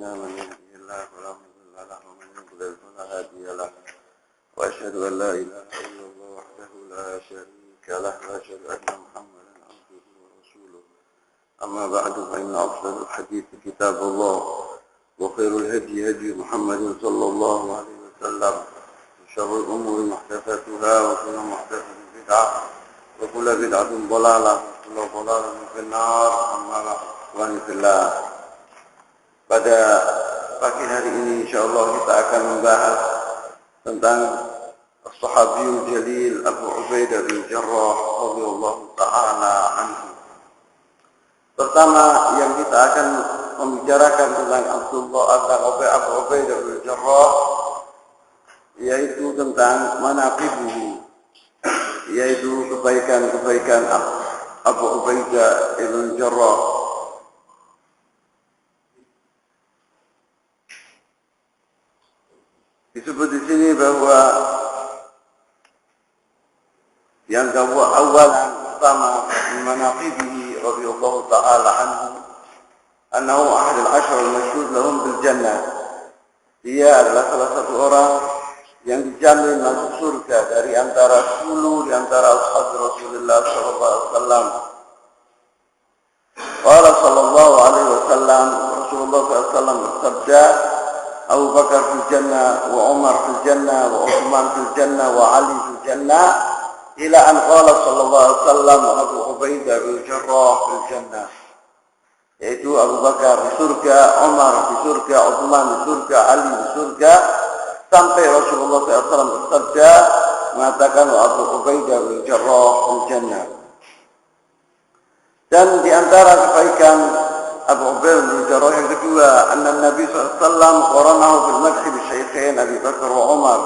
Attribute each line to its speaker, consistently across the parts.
Speaker 1: أنفسنا من يهده الله فلا مضل له ومن يضلل فلا هادي له وأشهد أن لا إله إلا الله وحده لا شريك له وأشهد أن محمدا عبده ورسوله أما بعد فإن أفضل الحديث كتاب الله وخير الهدي هدي محمد صلى الله عليه وسلم وشر الأمور محدثاتها وكل محدثة بدعة وكل بدعة ضلالة وكل ضلالة في النار أما بعد fillah. Pada pagi hari ini insyaallah kita akan membahas tentang As-Sahabiyul Jalil Abu Ubaidah bin Jarrah radhiyallahu ta'ala anhu. Pertama yang kita akan membicarakan tentang Abu Ubaidah bin Jarrah yaitu tentang manaqibuhu, yaitu kebaikan-kebaikan Abu Ubaidah bin Jarrah. Disebut di sini bahwa yang awalan pertama manaqibihi radhiyallahu ta'ala anhu ahad al-ashar al-mashhud lahum bil jannah. Dia adalah salah satu orang yang dijamin masuk surga dari antara 10 di antara ashab Rasulullah sallallahu alaihi wasallam. Qala sallallahu alaihi wasallam, Rasulullah sallallahu alaihi wasallam bersabda, Abu Bakar fil jannah wa Umar fil jannah wa Uthman fil jannah wa Ali fil jannah ila an qala sallallahu alaihi wasallam Abu Ubaidah bin Jarrah fil jannah. Yaitu Abu Bakar di surga, Umar di surga, Uthman di surga, Ali di surga, sampai Rasulullah SAW bersabda mengatakan Abu Ubaidah bin Jarrah fil jannah. Dan di antara kebaikan Abu Ubaidah bin Jarrah yang kedua, anna Nabi SAW qaranahu bil madhi bi syaikhain Abi Bakar wa Umar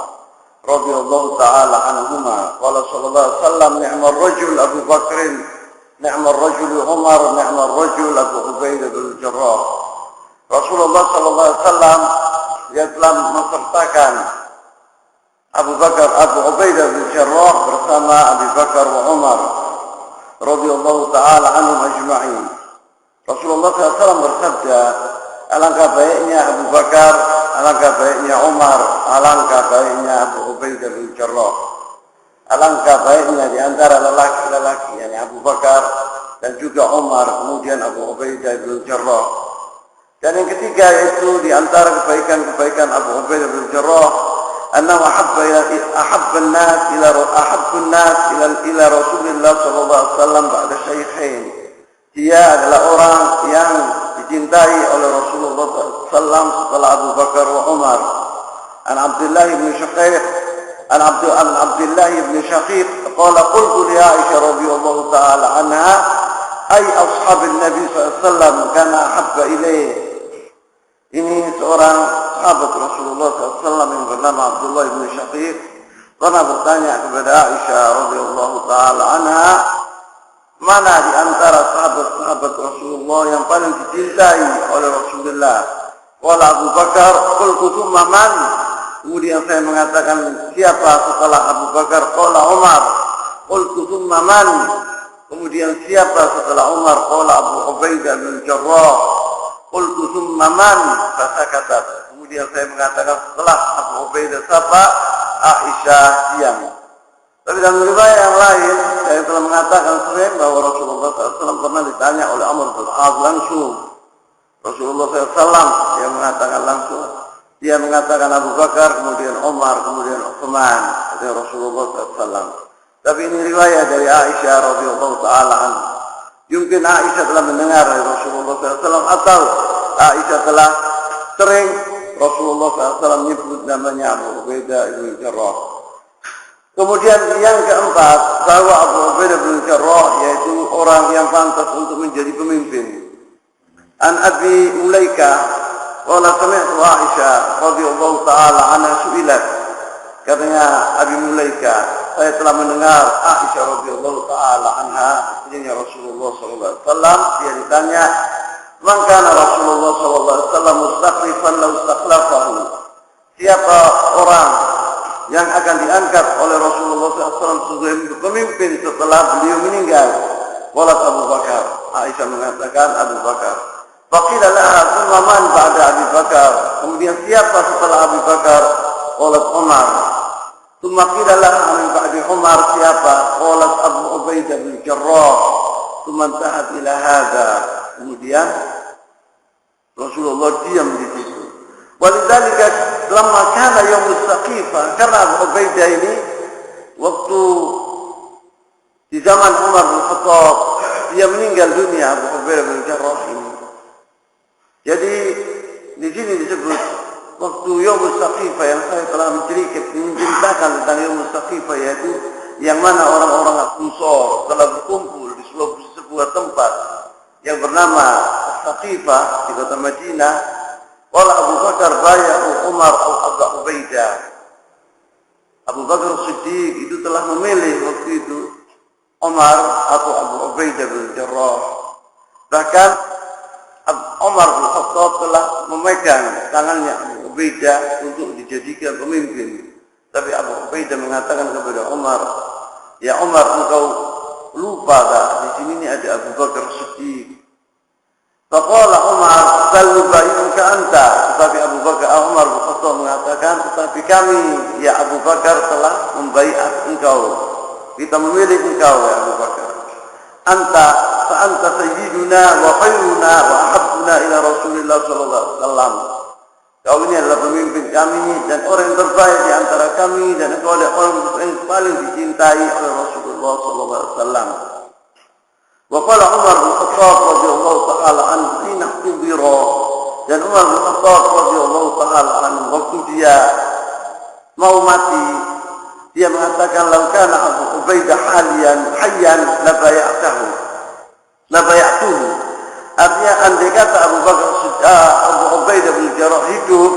Speaker 1: radhiyallahu ta'ala anhuma. Qala sallallahu alaihi wasallam ni'mal rajul Abu Bakr, ni'mal rajul Umar, ni'mal rajul Abu Ubaidah bin Jarrah. Rasulullah sallallahu alaihi wasallam dia telah mensertakan Abu Ubaidah bin Jarrah bersama Abu Bakar wa Umar radhiyallahu ta'ala anhum ajma'in. Rasulullah SAW bersabda, alangkah baiknya Abu Bakar, alangkah baiknya Umar, alangkah baiknya Abu Ubaidah bin Jarrah. Alangkah baiknya di antara lelaki-lelaki, yakni Abu Bakar dan juga Umar, kemudian Abu Ubaidah bin Jarrah. Dan yang ketiga yaitu di antara kebaikan-kebaikan Abu Ubaidah bin Jarrah, annahu ahabban nas ila Rasulillah sallallahu alaihi wasallam ba'da syaikhain. Dia adalah orang yang dicintai oleh Rasulullah SAW setelah Abu Bakar wa Umar. An Abdullah bin Shaqiq, an Abdullah bin Shaqiq, qala qultu li Aisyah radhiyallahu ta'ala anha, ay ashabin Nabi SAW kana ahabba ilaih. Ini seorang sahabat Rasulullah SAW yang bernama Abdullah bin Shaqiq pernah bertanya kepada Aisyah radhiyallahu ta'ala anha, mana di antara sahabat-sahabat Rasulullah yang paling dicintai oleh Rasulullah? Qala Abu Bakar, qultu thumma man? Kemudian saya mengatakan siapa setelah Abu Bakar? Qala Umar. Qultu thumma man? Kemudian siapa setelah Umar? Qala Abu Ubaidah bin Jarrah. Qultu thumma man? Fasakatat. Kemudian saya mengatakan setelah Abu Ubaidah siapa? Aisyah diam. Tapi dalam riwayat yang lain, saya telah mengatakan sering bahwa Rasulullah SAW pernah ditanya oleh Amr bin As langsung. Rasulullah SAW yang mengatakan langsung. Dia mengatakan Abu Bakar, kemudian Umar, kemudian Uthman. Dari Rasulullah SAW. Tapi ini riwayat dari Aisyah radhiyallahu ta'ala anha. Mungkin Aisyah telah mendengar dari Rasulullah SAW atau Aisyah telah sering Rasulullah SAW menyebut namanya Abu Ubaidah bin Jarrah. Kemudian yang keempat, bahwa Abu Ubaidah bin Jarrah yaitu orang yang pantas untuk menjadi pemimpin. An Abi Mulaikah, qala sami'tu Aisyah radhiyallahu ta'ala anha su'ilat. Katanya Abi Mulaikah, saya telah mendengar Aisyah radhiyallahu ta'ala anha, istrinya Rasulullah sallallahu alaihi wasallam, dia ditanya, "Man kana Rasulullah sallallahu alaihi wasallam mustakhlifan law istakhlafahu?" Siapa orang yang akan diangkat oleh Rasulullah SAW sebagai pemimpin setelah beliau meninggal? Qala Abu Bakar. Aisyah mengatakan Abu Bakar. Faqila laha thumma man ba'da Abi Bakar. Kemudian siapa setelah Abi Bakar? Qalat Umar. Thumma qila laha min ba'di Umar siapa? Qalat Abu Ubaidah bin Jarrah. Thumma intahat ila hadza. Kemudian Rasulullah diam di situ. Walidzalika lamma kana yaum as-Saqifah, karena Abu Ubaidah ini waktu di zaman Umar bin Khattab dia meninggal dunia, Abu Ubaidah bin Jarrah ini. Jadi di sini disebut waktu Yaum As-Saqifah yang saya telah menceritakan tentang Yaum As-Saqifah, yaitu yang mana orang-orang Ansar telah berkumpul di sebuah tempat yang bernama As-Saqifah di kota Madinah. Wala Abu Bakar bay'u Umar Abu Ubaidah. Abu Bakar Siddiq itu telah memilih waktu itu Umar atau Abu Ubaidah bin Jarrah. Bahkan Umar bin Khattab telah memegang tangannya Abu Ubaidah untuk dijadikan pemimpin. Tapi Abu Ubaidah mengatakan kepada Umar, "Ya Umar, engkau lupa tak? Di sini ini ada Abu Bakar Siddiq." Faqala Umar, "Bal nubayyuka anta." Tetapi Umar bin Khattab mengatakan, "Tetapi kami, ya Abu Bakar, telah membaiat engkau. Kita memilih engkau, ya Abu Bakar. Anta sayyiduna wa khairuna wa ahabbuna ila Rasulillah sallallahu alaihi wasallam." Kau ini adalah pemimpin kami dan orang yang terbaik di antara kami, dan engkau adalah orang yang paling dicintai oleh Rasulullah sallallahu alaihi wasallam. Wa qala Umar bin Khattab radhiyallahu taala anhu hina tudira, dan Umar bin Khattab radhiyallahu taala anhu waktu dia mau mati, dia mengatakan, "Lau kana Abu Ubaidah hayyan la bay'atuhu." Artinya andai kata Abu Ubaidah bin Jarrah hidup,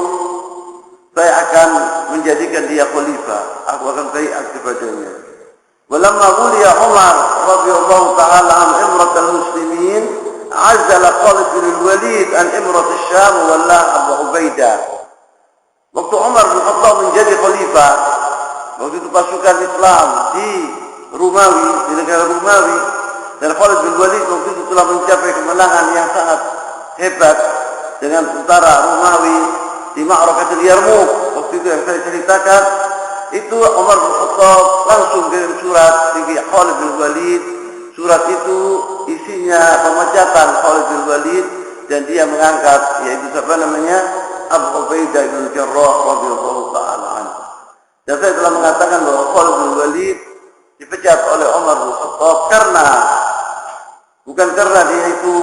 Speaker 1: saya akan menjadikan dia khalifah, aku akan bai'at kepadanya. Walamma wuliya Umar radhiyallahu ta'ala an imratal muslimin, azala Khalid bin Walid an imrat Syam walla Abu Ubaidah. Waktu Umar bin Khattab menjadi khalifah, waktu itu pasukan Islam di Romawi, di negara Romawi, dan Khalid bin Walid waktu itu telah mencapai kemenangan yang sangat hebat dengan tentara Romawi di Ma'rakatul Yarmouk. Waktu itu yang saya ceritakan, itu Umar bin Khattab langsung kirim surat di Khalid bin Walid. Surat itu isinya pemecatan Khalid bin Walid, dan dia mengangkat, yaitu siapa namanya, Abu Ubaidah bin Jarrah radhiyallahu ta'ala anhu. Dan saya telah mengatakan bahwa Khalid bin Walid dipecat oleh Umar bin Khattab bukan karena dia itu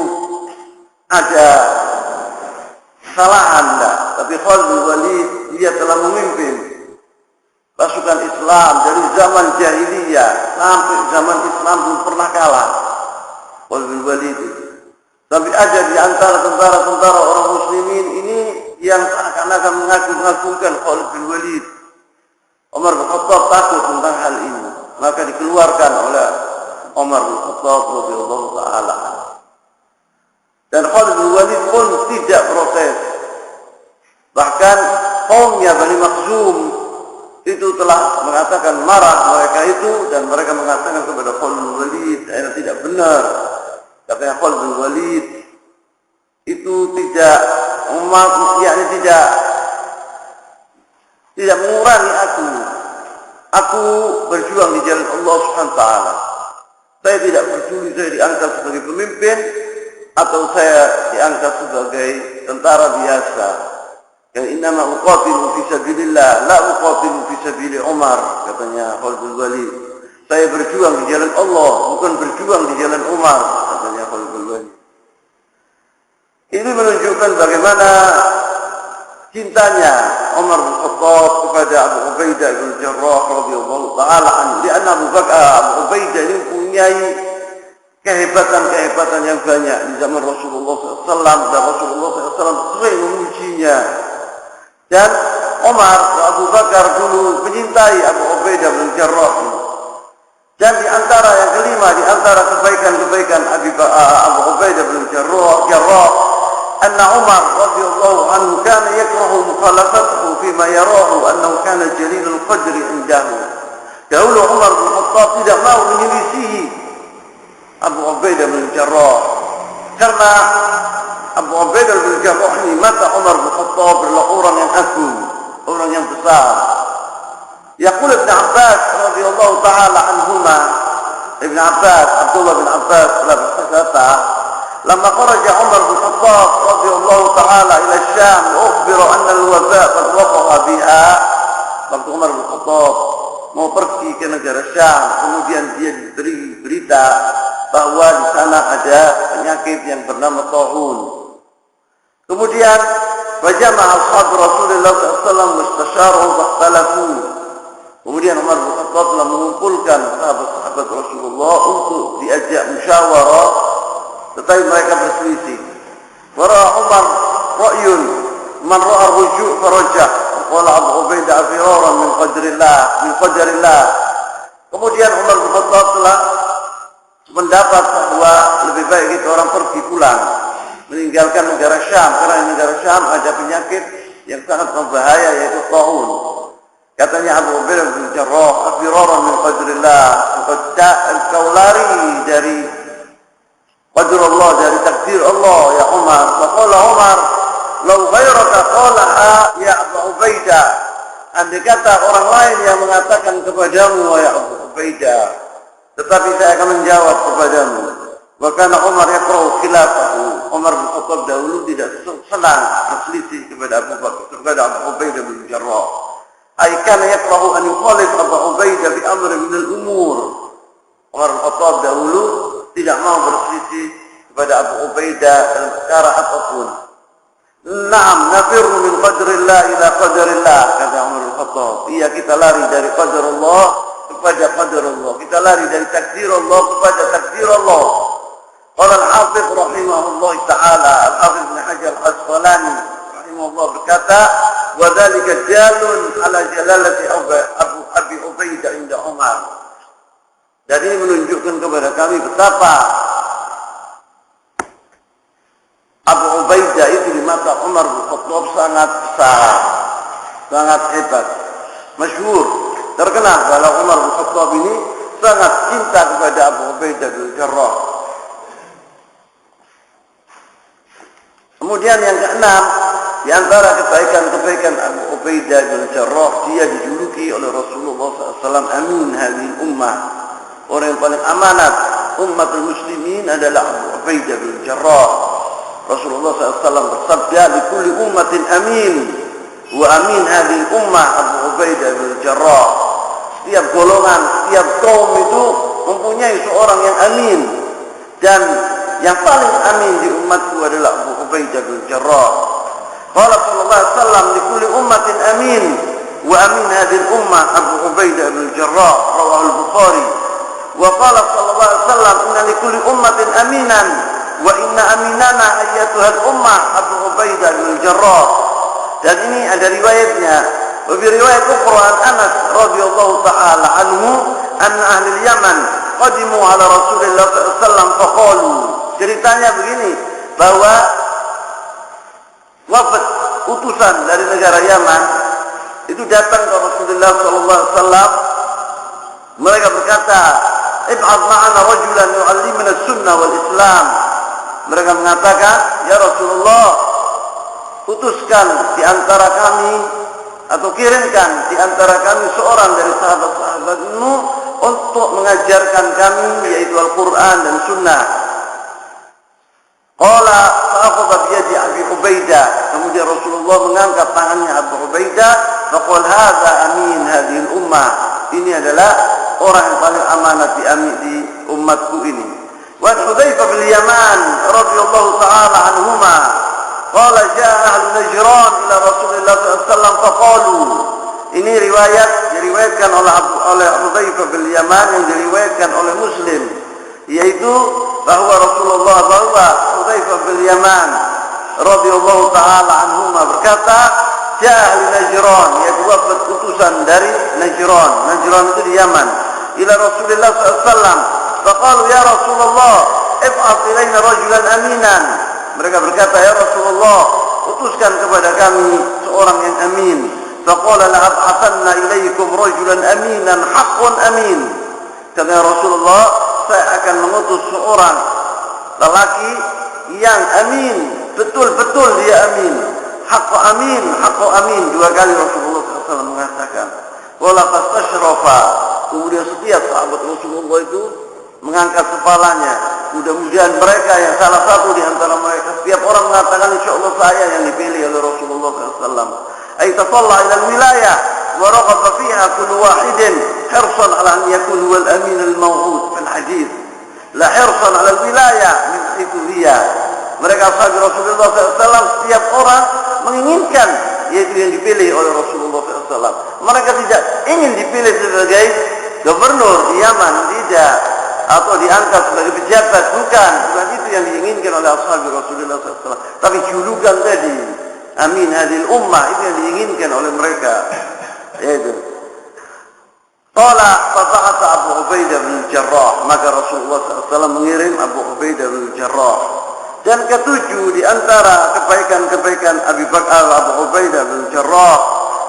Speaker 1: ada kesalahan, tapi Khalid bin Walid dia telah memimpin pasukan Islam dari zaman jahiliyah sampai zaman Islam belum pernah kalah. Khalid bin Walid itu. Tapi ada di antara tentara-tentara orang muslimin ini yang seakan-akan mengagung-agungkan Khalid bin Walid. Umar bin Khattab takut tentang hal ini, maka dikeluarkan oleh Umar bin Khattab radhiyallahu taala. Dan Khalid bin Walid pun tidak protes. Bahkan kaumnya Bani Makhzum itu telah mengatakan marah mereka itu, dan mereka mengatakan kepada Khalid bin Walid, tidak benar. Katanya Khalid bin Walid itu tidak mengurangi aku. Aku berjuang di jalan Allah Subhanahu wa taala. Saya tidak peduli saya diangkat sebagai pemimpin atau saya diangkat sebagai tentara biasa. Yang innama uqatilu fi sabilillah la uqatilu fi sabili Umar, katanya Khalid bin Walid. Saya berjuang di jalan Allah, bukan berjuang di jalan Umar, katanya Khalid bin Walid. Ini menunjukkan bagaimana cintanya Umar bin Khattab kepada Abu Ubaidah bin Jarrah radhiyallahu taala anhu. Karena Abu Ubaidah ini mempunyai kehebatan yang banyak di zaman Rasulullah SAW, dan Rasulullah SAW sering memujinya. Dan Umar dan Abu Bakar dulu menyintai Abu Ubaidah bin Jarrah. Dan di antara yang kelima, di antara kebaikan Abu Ubaidah bin Jarrah, anna Umar radhiyallahu anhu kana yakrahu mukhalafatahu fima yarahu annahu kana jalilul qadri indahu. Dahulu Umar bin Khattab tidak mau menyelisihi Abu Ubaidah bin Jarrah Karena Abu Ubaidah bin Jarrah ini mata Umar bin Khattab adalah orang yang agung, orang yang besar. Yaqul Ibn Abbas radhiyallahu taala anhuma, Ibn Abbas, Abdullah bin Abbas telah berkata, "Lamma kharaja Umar bin Khattab radhiyallahu taala ila Syam, ukhbira anna al-waba' qad waqa'a biha." Waktu Umar bin Khattab mau pergi ke negara Syam, kemudian dia diberi berita bahwa di sana ada penyakit yang bernama ta'un. Kemudian fajama'a ashab Rasulullah sallallahu mustasyaruhu fahtalafu. Kemudian Umar bin Khattab telah mengumpulkan sahabat-sahabat Rasulullah untuk diajak musyawarah, tetapi mereka berselisih. Wara Umar ra'yun man ra'a ruju' farajah. Qala Abu Ubaidah firaran min qadarillah. Kemudian Umar bin Khattab telah pendapat bahwa lebih baik kita orang pergi pulang, meninggalkan negara Syam, karena di negara Syam ada penyakit yang sangat berbahaya, yaitu ta'un. Katanya Abu Ubaidah bin Jarrah, "Afiraran min qadrillah." Engkau lari dari qadrullah, dari takdir Allah ya Umar. Faqala Umar, "Law ghayraka qalaha ya Abu Ubaidah." Andai kata orang lain yang mengatakan kepadamu ya Abu Ubaidah, tetapi saya akan menjawab kepadamu. Wa kana Umar yakrahu khilafahu. Umar bin Khattab dahulu tidak senang berselisih kepada Abu Ubaidah bin Jarrah. Ai kana yakrahu an yukhalif Abu Ubaidah fi amri min al-umur. Umar bin Khattab dahulu tidak mau berselisih kepada Abu Ubaidah dalam perkara apapun. Naam nafirru min qadrillah ila qadarillah, kata Umar bin Khattab. Iya, kita lari dari qadar Allah kepada qadar Allah. Kita lari dari takdir Allah kepada takdir Allah. Qala al-Hafidz rahimahullah taala, Al-Hafidz Ibnu Hajar Al-Asqalani rahimahullah berkata, "Wa dzalika jalun ala jalalati Abi Ubaidah inda Umar." Jadi ini menunjukkan kepada kami betapa Abu Ubaidah itu di mata Umar bin Khattab sangat besar, sangat hebat, masyhur, terkenal kalau Umar bin Khattab ini sangat cinta kepada Abu Ubaidah bin Jarrah. Kemudian yang keenam, di antara kebaikan-kebaikan Abu Ubaidah bin Jarrah, dia dijuluki oleh Rasulullah SAW amin hadhihi ummah. Orang yang paling amanat umatul muslimin adalah Abu Ubaidah bin Jarrah. Rasulullah SAW bersabda, "Likulli ummatin amin, wa amin hadhihi ummah Abu Ubaidah bin Jarrah." Setiap golongan, setiap kaum itu mempunyai seorang yang amin, dan yang paling amin di umatku adalah Abu Ubaidah bin Jarrah. Qala sallallahu alaihi wasallam, "Likulli ummatin amin, wa amin hadhihi ummah Abu Ubaidah bin Jarrah." Rawahu al-Bukhari. Wa qala sallallahu alaihi wasallam, "Inna likulli ummatin aminan, wa inna aminana ayyatuhal ummah Abu Ubaidah bin Jarrah." Dan ini ada riwayatnya. Wa bi riwayat ukhra an Anas radhiyallahu taala anhu anna ahli Yaman qadimu ala Rasulillah sallallahu alaihi wasallam faqalu. Ceritanya begini, bahwa wafat utusan dari negara Yaman itu datang ke Rasulullah sallallahu alaihi wasallam. Mereka berkata, "Ib'adh ma'ana rajulan yu'allimuna as-sunnah wal Islam." Mereka mengatakan, "Ya Rasulullah, utuskan di antara kami atau kirimkan di antara kami seorang dari sahabat-sahabatmu untuk mengajarkan kami yaitu Al-Quran dan Sunnah." Qala fa'akhadha biyadi Abi Ubaidah. Kemudian Rasulullah mengangkat tangannya Abu Ubaidah, faqala hadza amin hadhil ummah. Ini adalah orang yang paling amanat di umatku ini. Wa Hudzaifah bin Yaman radhiyallahu taala anhuma qala jaa ahlu Najran ila Rasulillah sallallahu alaihi wasallam faqalu. Ini diriwayatkan oleh Hudzaifah bin Yaman yang diriwayatkan oleh Muslim, yaitu bahwa Hudzaifah bin Yaman radhiyallahu taala anhuma berkata, jaa ahlu Najran, yaitu wafat utusan dari Najran. Najran itu di Yaman. Ila Rasulillah sallallahu alaihi wasallam faqalu ya Rasulullah ib'ath ilaina rajulan aminan. Mereka berkata, "Ya Rasulullah, utuskan kepada kami seorang yang amin." Faqala la ab'athanna ilaikum rajulan aminan haqqun amin. Kata Rasulullah, saya akan mengutus seorang lelaki yang amin, betul-betul dia amin. Haqqo amin, 2 kali Rasulullah SAW mengatakan. Wala fastasyrafa, kemudian setiap sahabat Rasulullah itu mengangkat kepalanya. Mudah-mudahan mereka yang salah satu di antara mereka, setiap orang mengatakan insyaallah saya yang dipilih oleh Rasulullah SAW. Ay tasalla ila al-wilayah wa raqaba fiha kullu wahidin hirsan ala an yakun huwa al-amin al-maw'ud fil hadits. La hirsan ala al-wilayah min haythu hiya. Mereka sahabat Rasulullah SAW setiap orang menginginkan yaitu yang dipilih oleh Rasulullah SAW. Mereka tidak ingin dipilih sebagai gubernur di Yaman, tidak, atau diangkat sebagai pejabat, bukan itu yang diinginkan oleh ashab Rasulullah SAW. Tapi julukan tadi, amin hadil ummah, itu yang diinginkan oleh mereka. Yaitu qala fab'atha Abu Ubaidah bin Jarrah, maka Rasulullah SAW mengirim Abu Ubaidah bin Jarrah. Dan ketujuh di antara kebaikan-kebaikan Abu Bakar Abu Ubaidah bin Jarrah,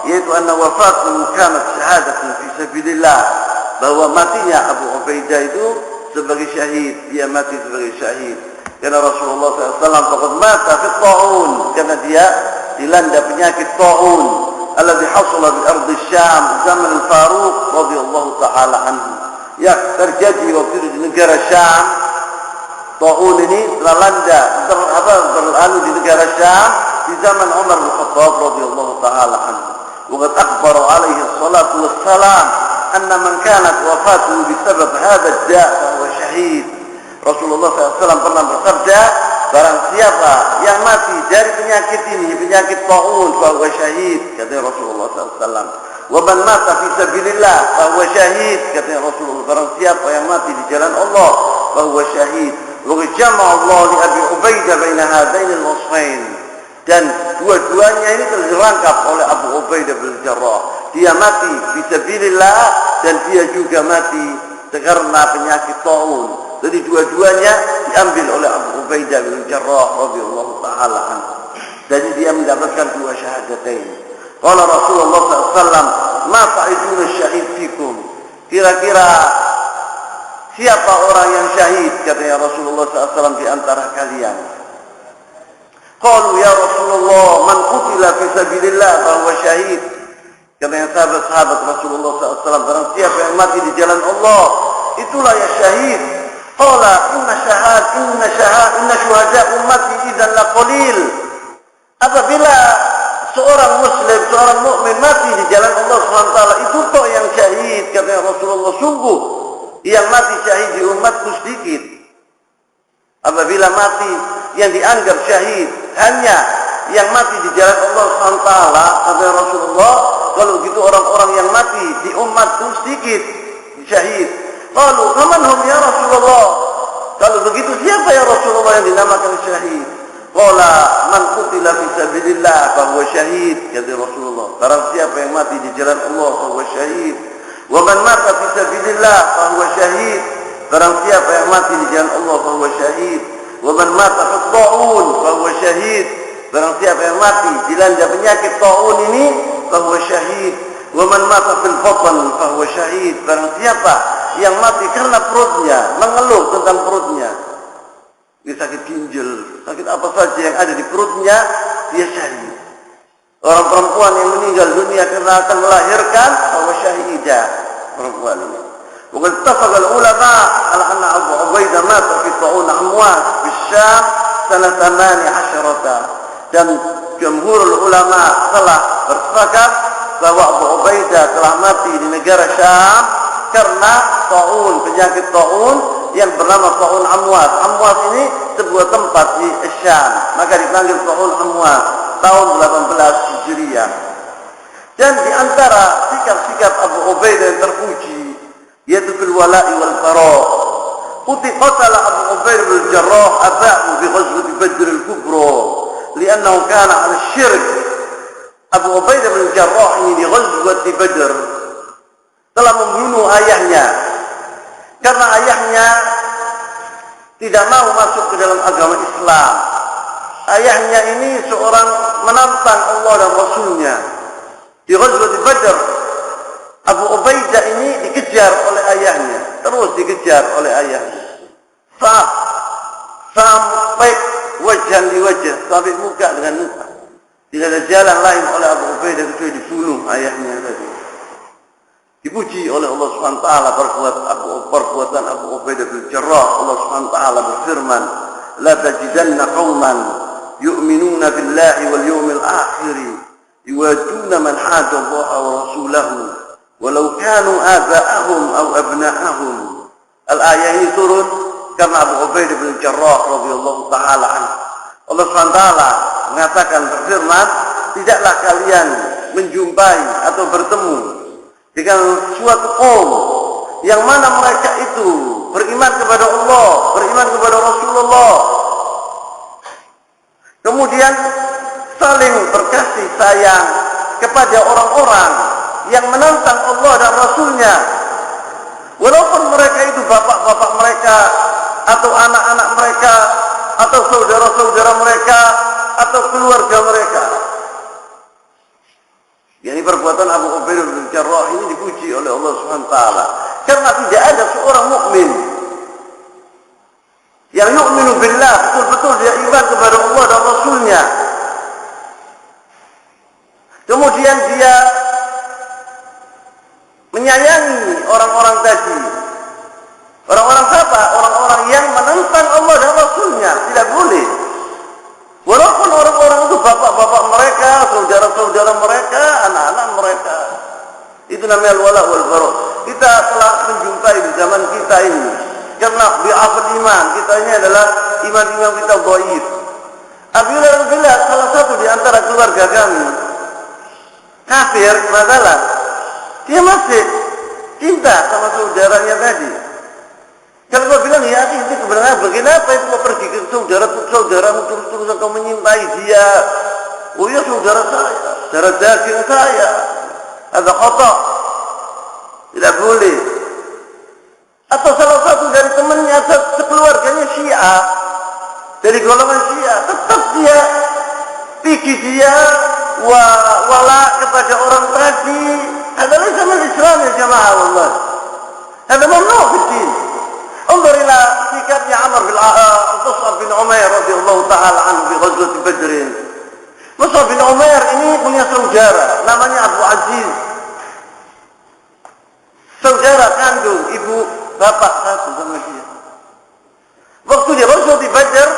Speaker 1: yaitu anna wafatun kanat syahadatan fi sabilillah, bahwa matinya Abu Ubaidah itu sebagai syahid, dia mati sebagai syahid. Karena Rasulullah SAW faqad mata fi ta'un, karena dia dilanda penyakit ta'un alladhi hasala bi ardi Syam zaman al-Faruq radhiyallahu taala anhu, yang terjadi waktu di negara Syam. Ta'un ini telah berlalu di negara Syam di zaman Umar bin Khattab radhiyallahu taala anhu. Wa qad akhbara alaihi salatu wassalam anna man kanat wafatuhu bisabab hadha ad-da' fa huwa syahid. Rasulullah SAW pernah bersabda, barang siapa yang mati dari penyakit ini, penyakit ta'un, fa huwa syahid, kata Rasulullah SAW. Wa man mata fi sabilillah fa huwa syahid, kata Rasulullah. Barang siapa yang mati di jalan Allah, fa huwa syahid. Wa jama'a Allah li Abi Ubaidah baina hadain al-wasfain. Dan dua-duanya ini telah dirangkap oleh Abu Ubaidah bin Jarrah. Dia mati fisabilillah dan dia juga mati karena penyakit ta'un. Jadi dua-duanya diambil oleh Abu Ubaidah bin Jarrah radhiyallahu taala anhu. Jadi dia mendapatkan 2 syahadatain. Qala Rasulullah SAW, "Ma ta'iduna syahid fikum?" Kira-kira siapa orang yang syahid, katanya Rasulullah SAW, di antara kalian? Qalu ya Rasulullah, man qutila fi sabilillah fa huwa syahid. Katanya sahabat-sahabat Rasulullah SAW, barang siapa yang mati di jalan Allah, itulah yang syahid. Qala inna syuhada ummati idzan laqalil. Apabila seorang muslim, seorang mukmin mati di jalan Allah SWT, itu toh yang syahid, katanya Rasulullah. Sungguh yang mati syahid di umatku sedikit. Apabila mati yang dianggap syahid hanya yang mati di jalan Allah SWT, kata Rasulullah, kalau gitu orang-orang yang mati di umatku sedikit syahid. Qalu faman hum ya Rasulullah? Kalau begitu siapa ya Rasulullah yang dinamakan syahid? Qala man qutila fi sabilillah fa huwa syahid, kata Rasulullah. Barang siapa yang mati di jalan Allah fa huwa syahid. Wa man mata fi sabilillah fa huwa syahid. Barang siapa yang mati di jalan Allah fa huwa syahid. Wa man mata fi ta'un fa huwa syahid. Barang siapa yang mati dilanda penyakit ta'un ini fa huwa syahid. Wa man mata fil batn fa huwa syahid. Barang siapa yang mati karena perutnya, mengeluh tentang perutnya, dia sakit ginjal, sakit apa saja yang ada di perutnya, dia syahid. Orang perempuan yang meninggal dunia karena akan melahirkan, bahwa syahidah perempuan ini. Bukan ittafaqa al-ulama ala anna Abu Ubaidah mata fi ta'un amwas fi Syam sanata 18. Dan jumhur ulama telah bersepakat bahwa Abu Ubaidah telah mati di negara Syam karena ta'un, penyakit ta'un yang bernama ta'un amwas. Amwas ini sebuah tempat di Syam, maka dipanggil ta'un amwas tahun 18 Hijriah. Dan di antara sikap-sikap Abu Ubaidah yang terpuji yaitu fil wala'i wal bara'. Qatala Abu Ubaidah bin Jarrah abahu bi ghazwat Badr al-Kubra li'annahu kana 'ala syirk. Abu Ubaidah bin Jarrah ini di ghazwat Badr telah membunuh ayahnya karena ayahnya tidak mau masuk ke dalam agama Islam. Ayahnya ini seorang menantang Allah dan Rasulnya. Di ghazwat Badr, Abu Ubaidah ini dikejar oleh ayahnya, terus dikejar oleh ayahnya sampai wajhan di wajah, sabit muka dengan muka. Tidak ada jalan lain oleh Abu Ubaidah kecuali dibunuh ayahnya tadi. Dipuji oleh Allah Subhanahu wa taala perbuatan Abu Ubaidah bin Jarrah. Allah Subhanahu wa taala berfirman, "La tajidanna qauman yu'minuna billahi wal yawmil akhir yuwaduna man hada Allah wa rasulahu walau kanu aba'ahum aw abna'ahum." Al-ayah ini turun karena Abu Ubaidah bin Jarrah radhiyallahu taala anhu. Allah Subhanahu wa taala mengatakan berfirman, tidaklah kalian menjumpai atau bertemu dengan suatu kaum yang mana mereka itu beriman kepada Allah, beriman kepada Rasulullah, kemudian saling berkasih sayang kepada orang-orang yang menentang Allah dan Rasulnya, walaupun mereka itu bapak-bapak mereka atau anak-anak mereka atau saudara-saudara mereka atau keluarga mereka. Yani perbuatan Abu Ubaidah bin Jarrah ini dipuji oleh Allah Subhanahu wa taala karena tidak ada seorang mukmin yang yu'minu billah, betul-betul dia iman kepada Allah dan Rasulnya, kemudian dia menyayangi orang-orang tadi. Orang-orang siapa? Orang-orang yang menentang Allah dan Rasulnya. Tidak boleh. Walaupun orang-orang itu bapak-bapak mereka, saudara-saudara mereka, anak-anak mereka. Itu namanya al-wala wal bara. Kita telah menjumpai di zaman kita ini. Karena bi'afal iman, kita ini adalah iman-iman kita dhaif. Alhamdulillah, salah satu di antara keluarga kami kafir, masalah. Dia masih cinta sama saudaranya tadi. Kalau kau bilang, ya ini kebenaran, bagaimana itu kau pergi ke saudaramu terus-terusan kau menyintai dia? Oh ya saudara saya, saudara daging saya. Ada khotok. Tidak boleh. Atau salah satu dari temannya atau sekeluarganya Syiah, dari golongan Syiah, tetap dia pikir dia wala kepada orang tadi. Adalah zaman Islam ya jamaah Allah. Ada mamnu fiddin. انظر إلى sikapnya Amr bin Mus'ab bin Umair radhiyallahu taala anhu di ghazwat Badr. Mus'ab bin Umair ini punya saudara namanya Abu Aziz. Saudara kandung ibu bapak satu sama dia. Waktu dia ghazwat Badr,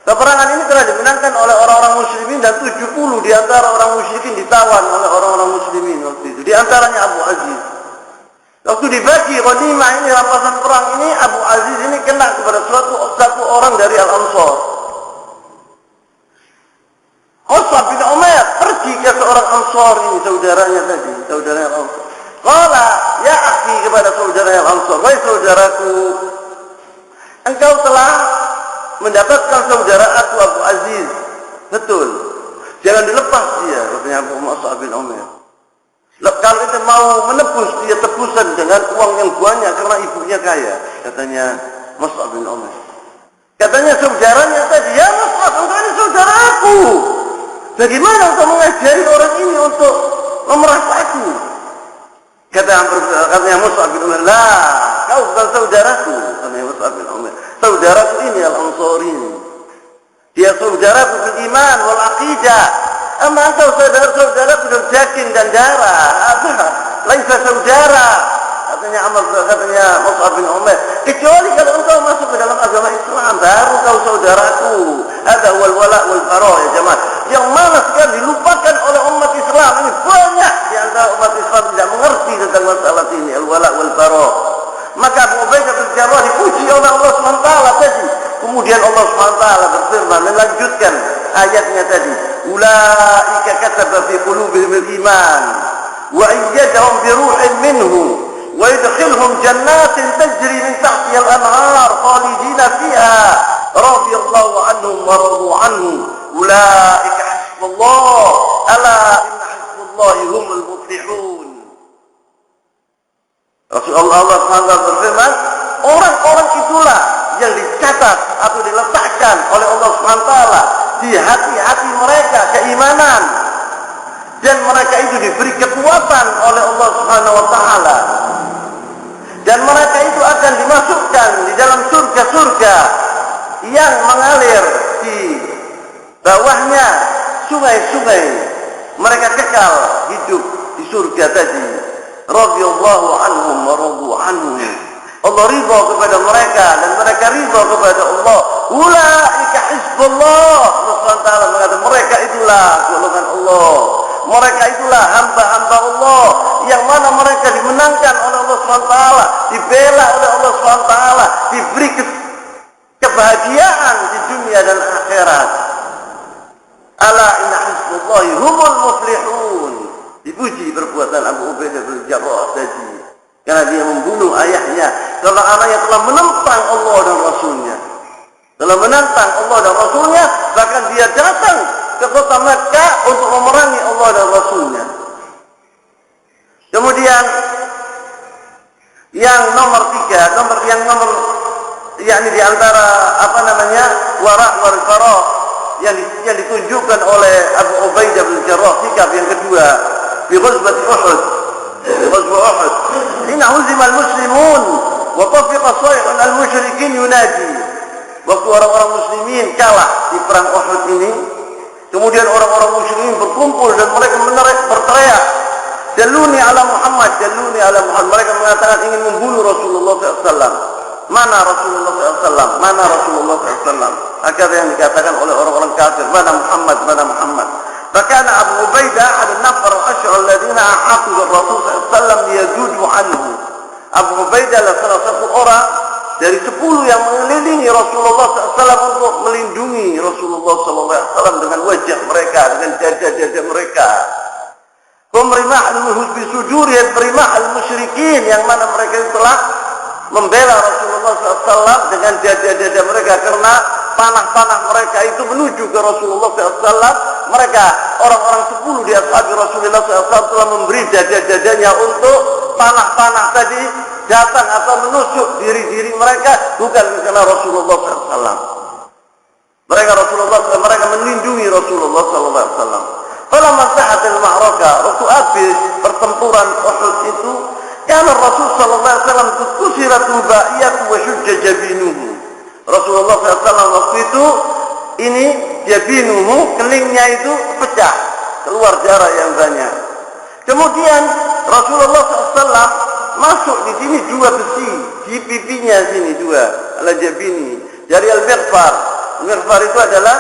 Speaker 1: peperangan ini telah dimenangkan oleh orang-orang muslimin dan 70 di antara orang musyrikin ditawan oleh orang-orang muslimin waktu itu. Di antaranya Abu Aziz. Waktu dibagi ghanimah ini, rampasan perang ini, Abu Aziz ini kena kepada satu orang dari Al-Ansar. Mus'ab bin Umair pergi ke seorang Ansar ini, saudaranya tadi, saudaranya Al-Ansar. Qala ya akhi kepada saudaranya Al-Ansar, wahai saudaraku, engkau telah mendapatkan saudara aku Abu Aziz. Betul. Jangan dilepas dia, katanya Abu Mus'ab bin Umair. Kalau kita mau menebus dia tebusan dengan uang yang banyak karena ibunya kaya, katanya Mus'ab bin Umair. Katanya saudaranya tadi, ya Mus'ab, engkau ini saudaraku. Bagaimana engkau mengajari orang ini untuk memeras aku? Katanya Mus'ab bin Umair, lah, kau bukan saudaraku. Katanya Mus'ab bin Umair, saudaraku ini Al-Ansari. Dia saudaraku bil iman wal aqidah. Ama engkau saudara-saudara sudah daging dan darah. Apa? Laisa saudara. Katanya Mus'ab bin Umair. Kecuali kalau engkau masuk ke dalam agama Islam, baru kau saudaraku. Ada wal wala wal bara ya jemaah. Yang mana sekarang dilupakan oleh umat Islam. Ini banyak di antara umat Islam tidak mengerti tentang masalah ini. Al wala wal bara. Maka Abu Ubaidah bin Jarrah dipuji oleh Allah SWT tadi. Kemudian Allah SWT berfirman melanjutkan ayatnya tadi. Ulaika kataba fi qulubihim al-iman wa ayyadahum bi ruhin minhu wa yadkhilhum jannatin tajri min tahtiha al-anhar khalidina fiha radiyallahu anhum wa radu anhu ulaika hasbullah ala inna hasbullahi humul muflihun. Rasulullah SAW berfirman, orang-orang itulah yang dicatat atau diletakkan oleh Allah SWT di hati-hati mereka keimanan, dan mereka itu diberi kekuatan oleh Allah SWT, dan mereka itu akan dimasukkan di dalam surga-surga yang mengalir di bawahnya sungai-sungai, mereka kekal hidup di surga tadi. Radhiyallahu anhum wa radu anhu. Allah ridha kepada mereka dan mereka ridha kepada Allah. Ulaika hizbullah. Allah Taala mengatakan mereka itulah golongan Allah. Mereka itulah hamba-hamba Allah yang mana mereka dimenangkan oleh Allah SWT, dibela oleh Allah SWT, diberi kebahagiaan di dunia dan akhirat. Ala inna hizbullahi humul muflihun. Dipuji perbuatan Abu Ubaidah bin Jarrah tadi, karena dia membunuh ayahnya, karena anaknya telah menentang Allah dan Rasulnya. Telah menentang Allah dan Rasulnya, bahkan dia datang ke kota Makkah untuk memerangi Allah dan Rasulnya. Kemudian yang nomor 3, yakni di antara wara' wal farah yang ditunjukkan oleh Abu Ubaidah bin Jarrah, sikap yang kedua di ghazwat Uhud. Hina huzima al-muslimun wa tafiqa sayhun al-musyrikin yunadi. Waktu orang-orang muslimin kalah di perang Uhud ini, kemudian orang-orang musyrikin berkumpul dan mereka berteriak, "Dalluni ala Muhammad, dalluni ala Muhammad." Mereka mengatakan ingin membunuh Rasulullah SAW. Mana Rasulullah SAW? Mana Rasulullah SAW? Agar yang dikatakan oleh orang-orang kafir, mana Muhammad, mana Muhammad. Fakana Abu Ubaidah ahad an-nafar al-ashra alladhina ahatu Rasul SAW liyazudu anhu. Abu Ubaidah adalah salah satu orang dari 10 yang mengelilingi Rasulullah SAW untuk melindungi Rasulullah SAW dengan wajah mereka, dengan dada-dada mereka. Pemerimah al-husbi sujuriyat perimah al-musyrikin, yang mana mereka telah membela Rasulullah SAW dengan dada-dada mereka, karena panah-panah mereka itu menuju ke Rasulullah SAW. Mereka orang-orang 10 di ashabi Rasulullah SAW telah memberi dada-dadanya untuk panah-panah tadi datang atau menusuk diri-diri mereka, bukan karena Rasulullah SAW. Mereka melindungi Rasulullah SAW. Kalau masahatil ma'raka, waktu habis pertempuran Uhud itu, karena Rasul SAW kusirat rubaiyatu wa syujja jabinuhu. Rasulullah SAW waktu itu ini jabinuhu, kelingnya itu pecah, keluar darah yang banyak. Kemudian Rasulullah SAW masuk di sini 2 besi di pipinya sini 2 ala jabini dari al-mighfar. Al-mighfar itu adalah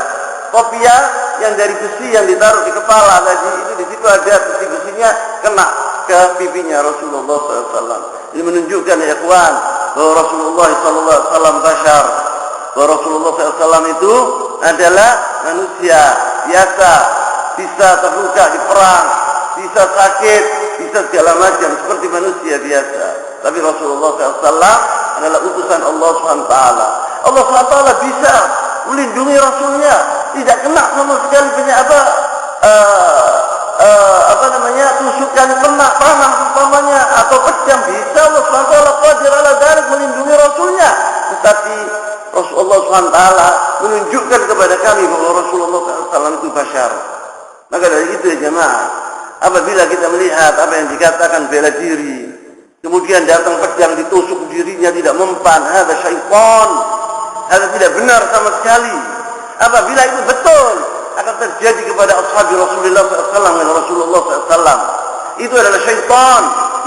Speaker 1: kopiah yang dari besi yang ditaruh di kepala tadi, itu di situ ada besi-besinya kena ke pipinya Rasulullah SAW. Ini menunjukkan ya ikhwan bahwa Rasulullah SAW bashar, bahwa Rasulullah SAW itu adalah manusia biasa, bisa terluka di perang, bisa sakit, bisa segala macam seperti manusia biasa. Tapi Rasulullah SAW adalah utusan Allah SWT. Allah SWT bisa melindungi Rasulnya, tidak kena sama sekali tusukan panah umpamanya atau pedang, bisa Allah SWT qadir ala dzalik melindungi Rasulnya. Tetapi Rasulullah SWT menunjukkan kepada kami bahwa Rasulullah SAW itu bashar. Maka dari itu ya jemaah, apabila kita melihat apa yang dikatakan bela diri, kemudian datang pedang ditusuk dirinya tidak mempan, ada syaitan, ada tidak benar sama sekali. Apabila itu betul akan terjadi kepada ashabi Rasulullah SAW dan Rasulullah SAW, itu adalah syaitan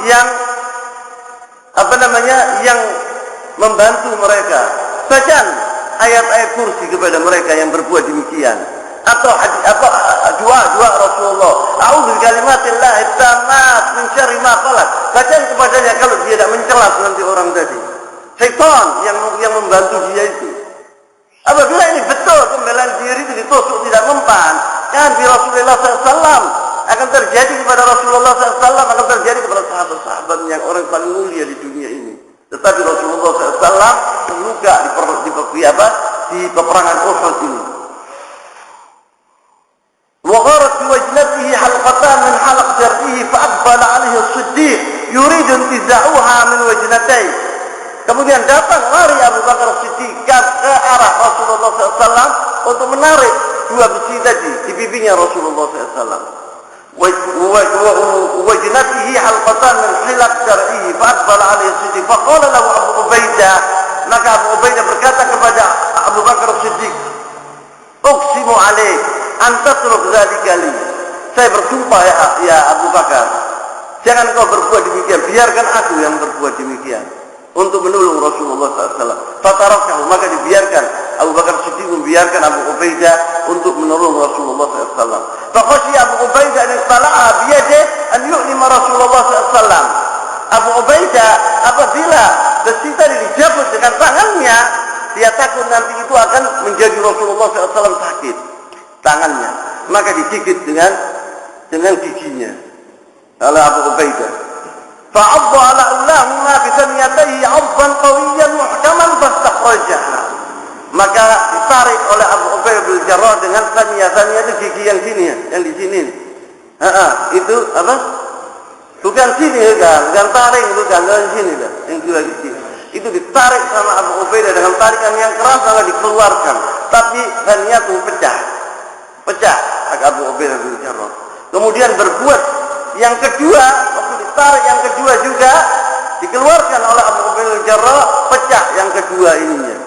Speaker 1: yang yang membantu mereka. Bacaan ayat-ayat kursi kepada mereka yang berbuat demikian, atau doa Rasulullah, a'udzu bikalimatillahit tammat min syarri ma khalaq. Bacaan kepadanya kalau dia tidak mencela nanti orang tadi. Syaitan yang membantu dia itu. Apabila ini betul pembelaan diri itu ditusuk tidak mempan, kan di Rasulullah SAW akan terjadi kepada Rasulullah SAW, akan terjadi kepada sahabat-sahabat yang orang paling mulia di dunia ini. Tetapi Rasulullah SAW terluka di peperangan Uhud ini. وغارت في وجنته حلقتان من حلق جرحه فأقبل عليه الصديق يريد انتزاعها من وجنتيه. Kemudian datang lari Abu Bakar Siddiq ke arah Rasulullah SAW untuk menarik 2 besi tadi di pipinya Rasulullah SAW. وجنته حلقتان من حلق جرحه فأقبل عليه الصديق فقال له أبو عبيدة Maka Abu Ubaidah berkata kepada Abu Bakar Siddiq, "Uqsimu alaik an tatruk dzalika li." Saya bersumpah ya Abu Bakar, jangan kau berbuat demikian, biarkan aku yang berbuat demikian untuk menolong Rasulullah SAW. Fatarakahu, maka dibiarkan. Abu Bakar Siddiq membiarkan Abu Ubaidah untuk menolong Rasulullah SAW. Fakhasyi Abu Ubaidah an istala'a biyadihi an yu'lima Rasulullah SAW. Abu Ubaidah apabila besi tadi dijabut dengan tangannya, dia takut nanti itu akan menjadi Rasulullah SAW sakit tangannya, maka digigit dengan giginya oleh Abu Ubaidah. Fa'adda ala ulahuma bisaniyatihi 'adban qawiyyan muhkaman fastakhrajaha. Maka ditarik oleh Abu Ubaidah bin Jarrah dengan saniyah itu gigi yang sini ya, yang di sini. Itu apa? Bukan sini kan, bukan taring, bukan sini dah, yang dua gigi. Itu ditarik sama Abu Ubaidah dengan tarikan yang keras lalu dikeluarkan. Tapi saniyah itu pecah Abu Ubaidah bin Jarrah. Kemudian berbuat yang kedua, waktu ditarik yang kedua juga dikeluarkan oleh Abu Ubaidah bin Jarrah, pecah yang kedua ininya.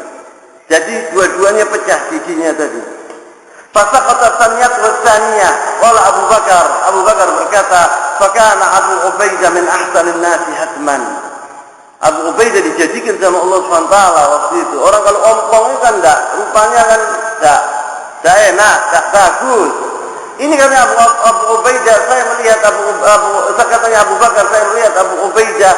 Speaker 1: Jadi dua-duanya pecah giginya tadi. Fasaqata saniyat wa saniyah qala Abu Bakar berkata, "Fakana Abu Ubaidah min ahsanin nasi hatman." Abu Ubaidah dijadikan sama Allah SWT waktu itu. Orang kalau ompong itu kan enggak, rupanya kan enggak enak, enggak bagus. Ini katanya Abu Ubaidah, saya melihat katanya Abu Bakar, saya melihat Abu Ubaidah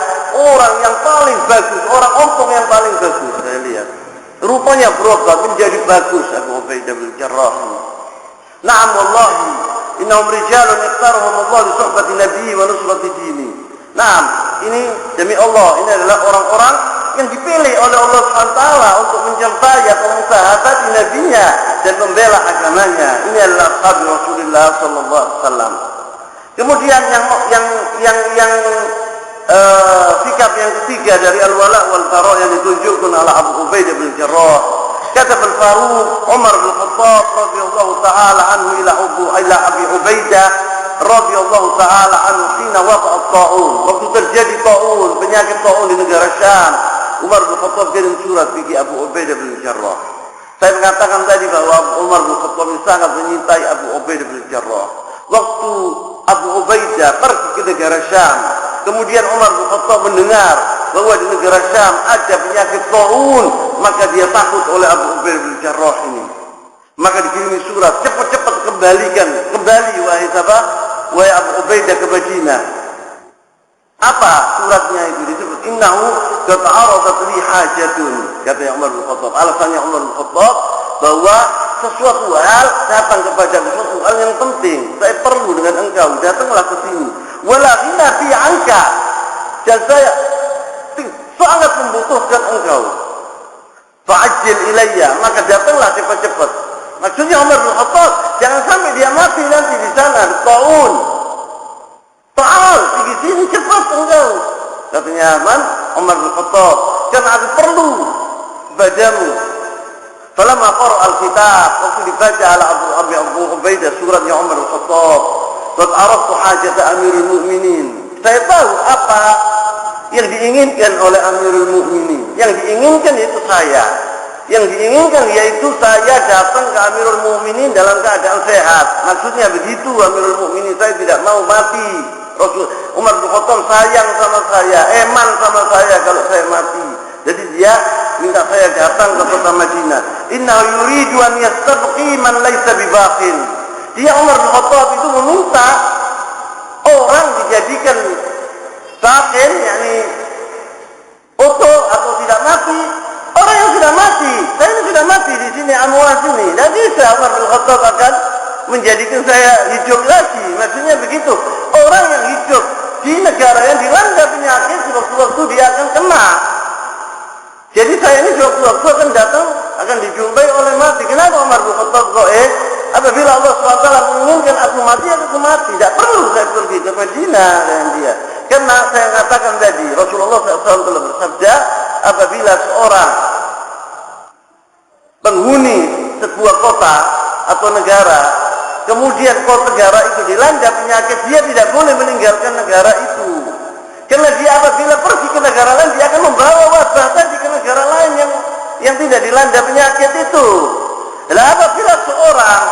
Speaker 1: orang yang paling bagus, orang ompong yang paling bagus saya lihat. Rupanya berubah menjadi bagus Abu Ubaidah bin Jarrah. Na'am wallahi, innahum rijalun ikhtarahum Allah li suhbati nabiyyi wa nusrati dini. Naam, ini demi Allah, ini adalah orang-orang yang dipilih oleh Allah SWT untuk menyertai atau mensahabati nabinya dan membela agamanya. Ini adalah ashab Rasulullah sallallahu alaihi wasallam. Kemudian yang sikap yang ketiga dari al-wala wal bara yang ditunjukkan oleh Abu Ubaidah bin Jarrah. Kata Al-Faruq Umar bin Khattab radhiyallahu taala anhu ila Abi Ubaidah radhiyallahu taala anhu hina waqa'a at-ta'un. Waktu terjadi ta'un, penyakit ta'un di negara Syam, Umar bin Khattab kirim surat bagi Abu Ubaidah bin Jarrah. Saya mengatakan tadi bahwa Umar bin Khattab sangat menyintai Abu Ubaidah bin Jarrah. Waktu Abu Ubaidah pergi ke negara Syam, kemudian Umar bin Khattab mendengar bahwa di negara Syam ada penyakit ta'un, maka dia takut oleh Abu Ubaidah bin Jarrah ini. Maka dikirimi surat, cepat-cepat kembali wahai Abu Ubaidah ke Madinah. Apa suratnya itu? Disebut innahu qad aradat li hajatun, kata Umar bin Khattab. Alasannya Umar bin Khattab bahwa sesuatu hal datang kepada sesuatu hal yang penting, saya perlu dengan engkau, datanglah ke sini. Wala ghina fi anka, dan saya sangat membutuhkan engkau. Fa'ajjil ilayya, maka datanglah cepat-cepat. Maksudnya Umar bin Khattab jangan sampai dia mati nanti di sana ta'un. Ta'al, pergi sini cepat engkau. Katanya Umar bin Khattab, karena aku perlu padamu. Falamma qara al-kitab, waktu dibaca ala Abu Ubaidah suratnya Umar bin Khattab, qad araftu hajat Amirul Mukminin. Saya tahu apa yang diinginkan oleh Amirul Mukminin. Yang diinginkan itu saya. Yang diinginkan yaitu saya datang ke Amirul Mukminin dalam keadaan sehat. Maksudnya begitu, Amirul Mukminin, saya tidak mau mati. Rasul Umar bin Khattab sayang sama saya, eman sama saya kalau saya mati. Jadi dia minta saya datang ke kota Madinah. Innahu yuridu an yastabqi man laysa bibaqin. Dia Umar bin Khattab itu meminta orang dijadikan sakin, yakni utuh atau tidak mati. Orang yang sudah mati, saya ini sudah mati di sini, amwas ini. Dan bisa Umar bin Khattab akan menjadikan saya hidup lagi. Maksudnya begitu. Orang yang hidup di negara yang dilanda penyakit, sewaktu-waktu dia akan kena. Jadi saya ini sewaktu-waktu akan datang, akan dijumpai oleh mati. Kenapa Umar bin Khattab apabila Allah SWT menginginkan aku mati, aku mati. Tidak perlu saya pergi ke Madinah dengan dia. Karena saya katakan tadi, Rasulullah SAW telah bersabda, apabila seorang penghuni sebuah kota atau negara, kemudian negara itu dilanda penyakit, dia tidak boleh meninggalkan negara itu. Karena dia apabila pergi ke negara lain, dia akan membawa wabah tadi ke negara lain yang tidak dilanda penyakit itu. Dan apabila seorang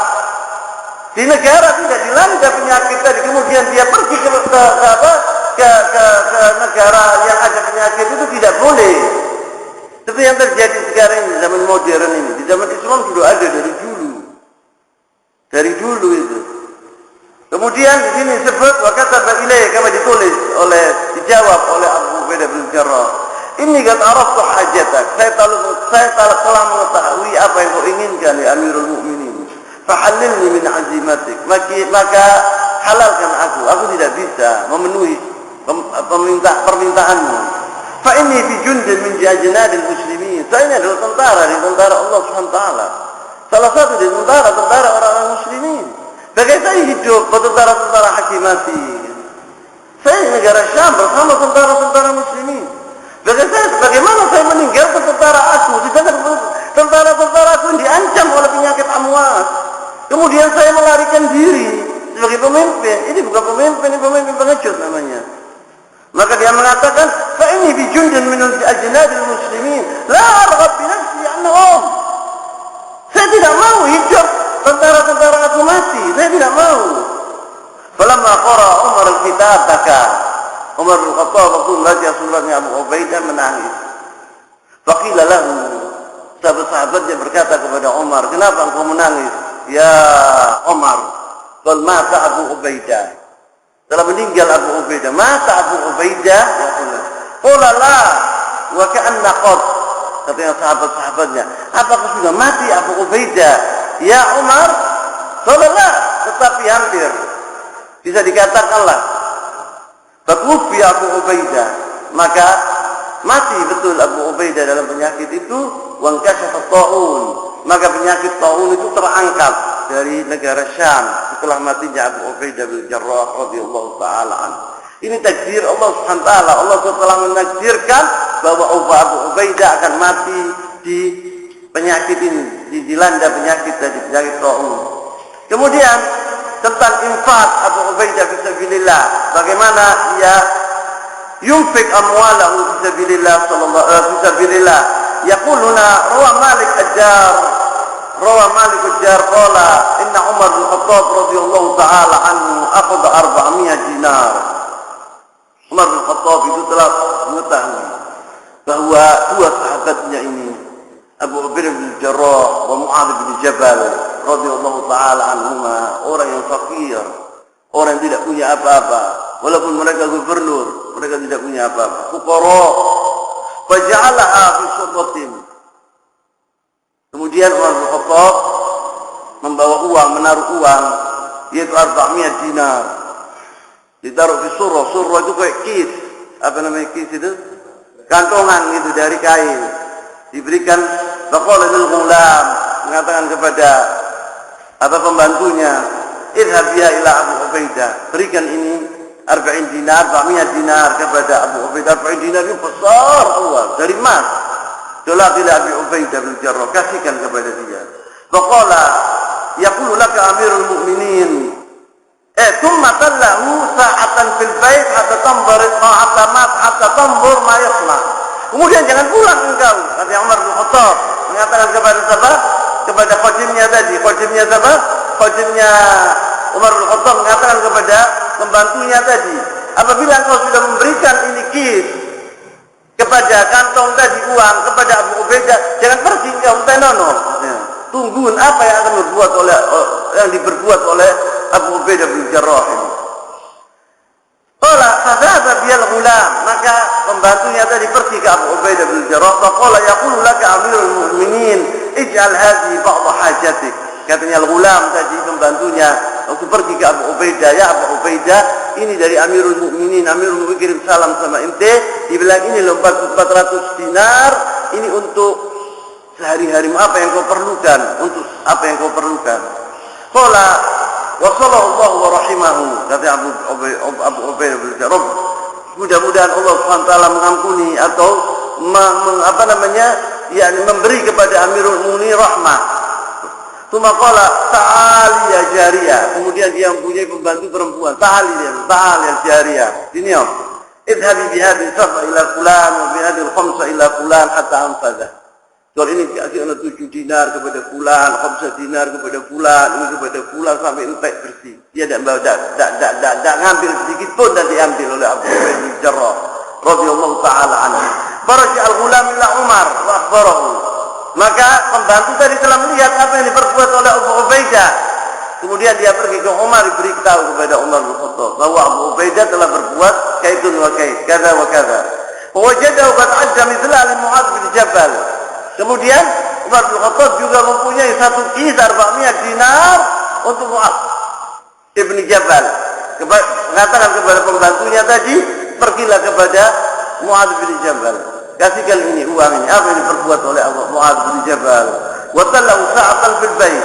Speaker 1: di negara tidak dilanda penyakit tadi, kemudian dia pergi ke negara yang ada penyakit itu tidak boleh. Seperti yang terjadi sekarang ini, zaman modern ini. Di zaman Islam sudah ada dari dulu. Dari dulu itu. Kemudian di sini disebut wa kataba ilaih, kama dijawab oleh Abu Ubaidah bin Jarrah. Ini kata araftu hajatak. Saya telah mengetahui apa yang kau inginkan ya Amirul Mukminin. Fahallilni min azimatik. Maka halalkan aku. Aku tidak bisa memenuhi permintaanmu. Fa inni fi jundin min ajnadil muslimin. Saya ini adalah tentara Allah Subhanahu wa taala. Salah satu dari tentara orang-orang muslimin. Bagaimana saya hidup tentara hakimati? Saya di negara Syam bersama tentara muslimin. Bagaimana saya meninggalkan tentara aku? Sedangkan tentara aku diancam oleh penyakit amwas. Kemudian saya melarikan diri sebagai pemimpin. Ini bukan pemimpin, ini pemimpin pengecut namanya. Maka dia mengatakan, fa inni bi jundin min ajnadil muslimin, la arghab bi nafsi annahum. Saya tidak mau hidup tentara aku mati. Saya tidak mau. Falamma qara Umar al-kitab baka. Umar bin Khattab waktu membaca suratnya Abu Ubaidah menangis. Faqila lahu, sahabat-sahabatnya berkata kepada Umar, kenapa engkau menangis? Ya Umar, qul mata Abu Ubaidah. Telah meninggal Abu Ubaidah. Mata Abu Ubaidah, ya Allah. Qala la wa ka'anna qad. Katanya sahabat-sahabatnya, apakah sudah mati Abu Ubaidah? Ya Umar, qala la, tetapi hampir. Bisa dikatakanlah Bakufi Abu Ubaidah, maka mati betul Abu Ubaidah dalam penyakit itu. Wangkasyafa ta'un, maka penyakit ta'un itu terangkat dari negara Syam setelah matinya Abu Ubaidah bin Jarrah radhiyallahu taala anhu. Ini takdir Allah Subhanahu wa taala. Allah telah menakdirkan bahwa Abu Ubaidah akan mati di penyakit ini, dilanda penyakit ta'un. Kemudian tentang infak Abu Ubaidah fi sabilillah, bagaimana ia yunfik amwalahu fi sabilillah fi sabilillah. Yaquluna rawa Malik Ad-Dar qala inna Umar bin Khattab radhiyallahu taala anhu akhadha 400 dinar. Umar bin Khattab itu telah mengetahui bahwa dua sahabatnya ini, Abu Ubaidah bin Jarrah wa Mu'adz bin Jabal radhiyallahu taala anhuma, orang yang fakir, orang yang tidak punya apa-apa, walaupun mereka gubernur, mereka tidak punya apa-apa, fuqara, faja'alaha fi surratin. Kemudian Umar bin Khattab membawa uang, menaruh uang, yaitu 400 dinar, ditaruh di surah. Surah itu kayak kis, apa namanya kis itu? Kantongan itu dari kain, diberikan. Faqala lil ghulam, mengatakan kepada pembantunya, idhhab ya ila Abu Ubaidah, berikan ini 40 dinar, 400 dinar kepada Abu Ubaidah. 40 dinar itu besar Allah, dari emas. Dolar tidak Abu Ubaidah bin Jarrah, kasihkan kepada dia. Faqala yaqulu laka Amirul Mukminin, thumma tallahu sa'atan fil bait hatta tambur ma yasma. Kemudian jangan pulang engkau, kata Umar bin Khattab mengatakan kepada siapa? Kepada khadimnya tadi. Khadimnya siapa? Khadimnya Umar bin Khattab mengatakan kepada pembantunya tadi, apabila engkau sudah memberikan ini kis kepada kantong tadi uang kepada Abu Ubaidah, jangan pergi engkau tenono. Tungguin apa yang akan diperbuat oleh Abu Ubaidah bin Jarrah ini. Qala fadhaba biyal ghulam, maka pembantunya tadi pergi ke Abu Ubaidah bin Jarrah. Faqala yaqulu laka Amirul Mukminin ij'al hadhihi ba'd hajatik. Katanya al-ghulam tadi, pembantunya, waktu pergi ke Abu Ubaidah, ya Abu Ubaidah, ini dari Amirul Mukminin, Amirul Mukminin kirim salam sama ente, dibilang ini 400 dinar, ini untuk sehari-harimu, apa yang kau perlukan, untuk apa yang kau perlukan. Qala wa sallallahu wa rahimahu, kata Abu Ubaidah bin Jarrah, mudah-mudahan Allah SWT mengampuni atau memberi kepada Amirul Mukminin rahmah. Tsumma qala ta'ali ya jariyah, kemudian dia mempunyai pembantu perempuan, ta'ali ya jariyah. Ini idhabi bihadhi sab'a ila fulan wa bihadhi al-khamsa ila fulan hatta anfadha. Soal ini dikasih 7 dinar kepada fulan, 5 dinar kepada fulan, ini kepada fulan sampai entek bersih. Dia tidak ngambil sedikit pun dan diambil oleh Abu Ubaid bin Jarrah radhiyallahu taala anhu. Faraja al-ghulam ila Umar wa akhbarahu. Maka pembantu tadi telah melihat apa yang diperbuat oleh Abu Ubaidah. Kemudian dia pergi ke Umar, beritahu kepada Umar bin Khattab bahwa Abu Ubaidah telah berbuat kaitun wa kait, kada wa kada. Wajadahu qad adda mithla li Mu'adz bin Jabal. Kemudian Umar bin Khattab juga mempunyai satu kis 400 dinar untuk Mu'adz bin Jabal. Mengatakan kepada pembantunya tadi, pergilah kepada Mu'adz bin Jabal. Kasihkan ini uang ini. Apa yang diperbuat oleh Mu'adz bin Jabal? Wa tallahu sa'atan fil bait.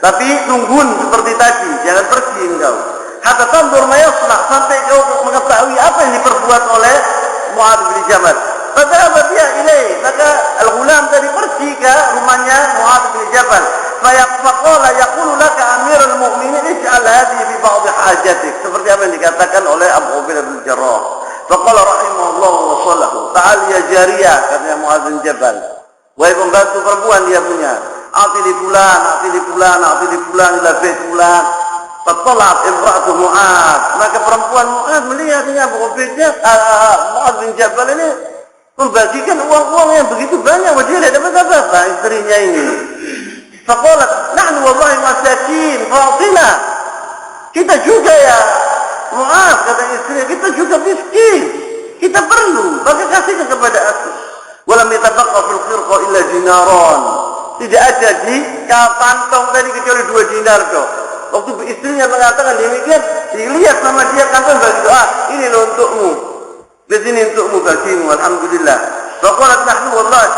Speaker 1: Tapi tungguin seperti tadi, jangan pergi engkau. Hatta tandur ma yasnah, sampai kau mengetahui apa yang diperbuat oleh Mu'adz bin Jabal. Pada apa dia ilaih? Maka al-ghulam tadi pergi ke rumahnya Mu'adz bin Jabal. Faqala yaqulu laka amirul mu'minin ij'al hadhihi fi ba'd hajatik. Seperti apa yang dikatakan oleh Abu Ubaidah bin Jarrah. Faqala rahimahullah wa sallahu ta'al ya jariyah, katanya Mu'adz bin Jabal. Wahai pembantu perempuan dia punya. Ati li fulan ila bait fulan. Fatalat imra'atu Mu'adz. Maka perempuan Mu'adz melihatnya Abu Ubaidah Mu'adz bin Jabal ini membagikan uang-uang yang begitu banyak, dia tidak dapat apa-apa istrinya ini. Faqalat nahnu wallahi masakin fa'tina. Kita juga ya Mu'adz, kata istrinya, kita juga miskin, kita perlu, maka kasihkan kepada aku. Walam yatabaqqa fil khirqa illa dinaran. Tidak ada di kantong tadi kecuali 2 dinar toh. Waktu istrinya mengatakan demikian, dilihat sama dia kantong bagi doa, ini loh untukmu. Di sini untukmu bagimu, alhamdulillah. Faqalat nahnu wallahi.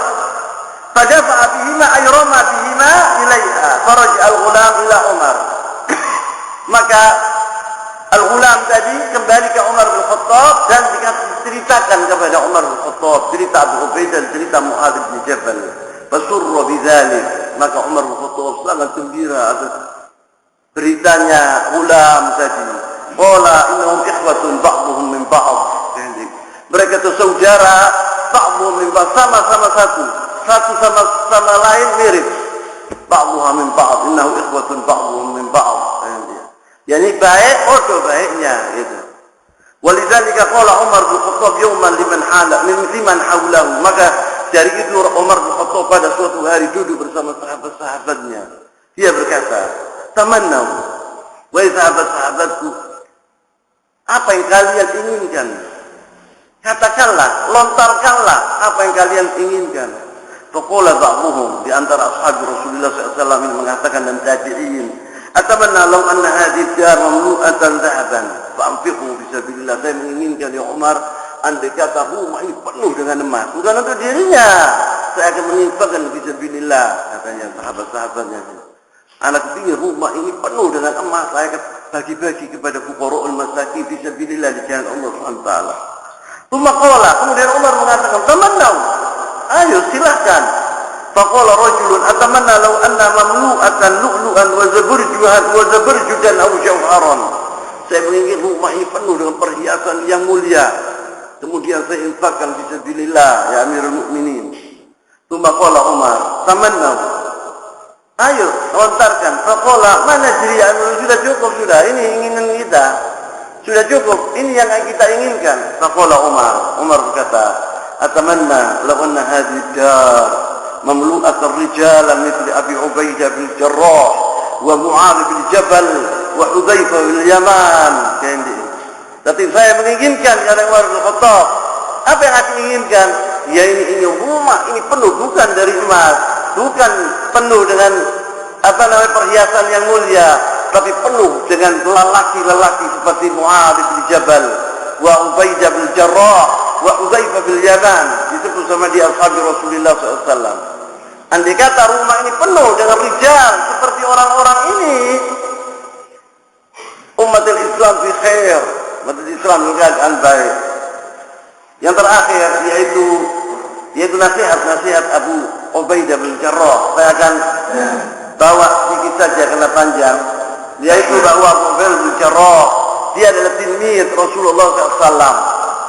Speaker 1: Fadafa'a bihima ay rama bihima ilaiha. Faraja al-ghulam ila Umar. Maka al-ghulam tadi kembali ke Umar bin Khattab dan diceritakan kepada Umar bin Khattab cerita Abu Ubaidah dan cerita Mu'adz bin Jabal. Fasurra bidzalik. Maka Umar bin Khattab sangat gembira atas beritanya ghulam tadi. Qala innahum ikhwatun ba'dhum min ba'd. Mereka itu saudara, ba'dhum min ba'd, sama-sama satu sama lain mirip. Ba'dhum min ba'd, innahu ikhwatun ba'dhum min ba'd. Yani baik, baiknya gitu. Walidzalika qala Umar bin Khattab yawman liman haulahu. Maka dari itu Umar bin Khattab pada suatu hari duduk bersama sahabat-sahabatnya. Dia berkata, "Tamannau, wahai sahabat-sahabatku, apa yang kalian inginkan? Katakanlah, lontarkanlah apa yang kalian inginkan." Faqala ba'dhum, di antara ashab Rasulullah SAW ini mengatakan dan tabi'in, "Atamanna law anna hadhihi dar mamlu'atan dhahaban fa'anfiqhu fi sabilillah." Saya menginginkan ya Umar, andai kata rumah ini penuh dengan emas, bukan untuk dirinya, saya akan menginfakkan fi sabilillah, katanya sahabat-sahabatnya. Anak kepingin rumah ini penuh dengan emas, saya akan bagi-bagi kepada fuqara'ul masakin fi sabilillah, di jalan Allah Subhanahu wa taala. Kemudian Umar mengatakan, "Tamannau, ayo silahkan." Faqala rajulun atamanna law anna mamlu'atan lu'lu'an wa zabarjudan aw jawharan. Saya menginginkan rumah ini penuh dengan perhiasan yang mulia. Kemudian saya infakkan fi sabilillah ya Amirul Mukminin. Tsumma qala Umar, "Tamanna." Ayo lontarkan. Faqala, "Mana jiri ya Amirul, sudah cukup sudah. Ini inginan kita. Sudah cukup. Ini yang kita inginkan." Faqala Umar berkata, "Atamanna law anna hadhihi dar مملوءة الرجال مثل أبي عبيدة بن الجراح ومعاذ بن جبل وحذيفة بن اليمان." Tapi saya menginginkan, kata Umar bin Khattab, apa yang aku inginkan? Ya ini rumah ini penuh bukan dari emas, bukan penuh dengan perhiasan yang mulia, tapi penuh dengan lelaki-lelaki seperti Mu'adz bin Jabal wa Ubaidah bin Jarrah wa Hudzaifah bin Yaman, disebut sama dia ashab Rasulullah SAW. Andai kata rumah ini penuh dengan rijal seperti orang-orang ini, umatul Islam fi khair, umat Islam dalam keadaan baik. Yang terakhir yaitu nasihat Abu Ubaidah bin Jarrah. Saya akan bawa sedikit saja karena panjang. Yaitu bahwa Abu Ubaidah bin Jarrah dia adalah tilmid Rasulullah SAW.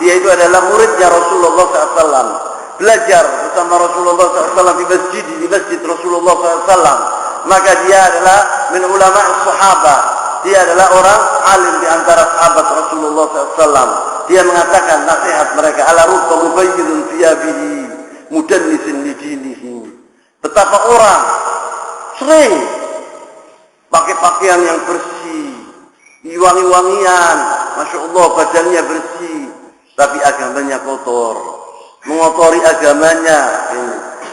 Speaker 1: Dia itu adalah muridnya Rasulullah SAW. Belajar bersama Rasulullah SAW di masjid Rasulullah SAW. Maka dia adalah min ulama sahabat. Dia adalah orang alim di antara sahabat Rasulullah SAW. Dia mengatakan nasihat mereka, ala rubba mubayyidun thiyabihi mudannisin li dinihi. Betapa orang sering pakai pakaian yang bersih, wangi-wangian, Masya Allah badannya bersih, tapi agamanya kotor, mengotori agamanya.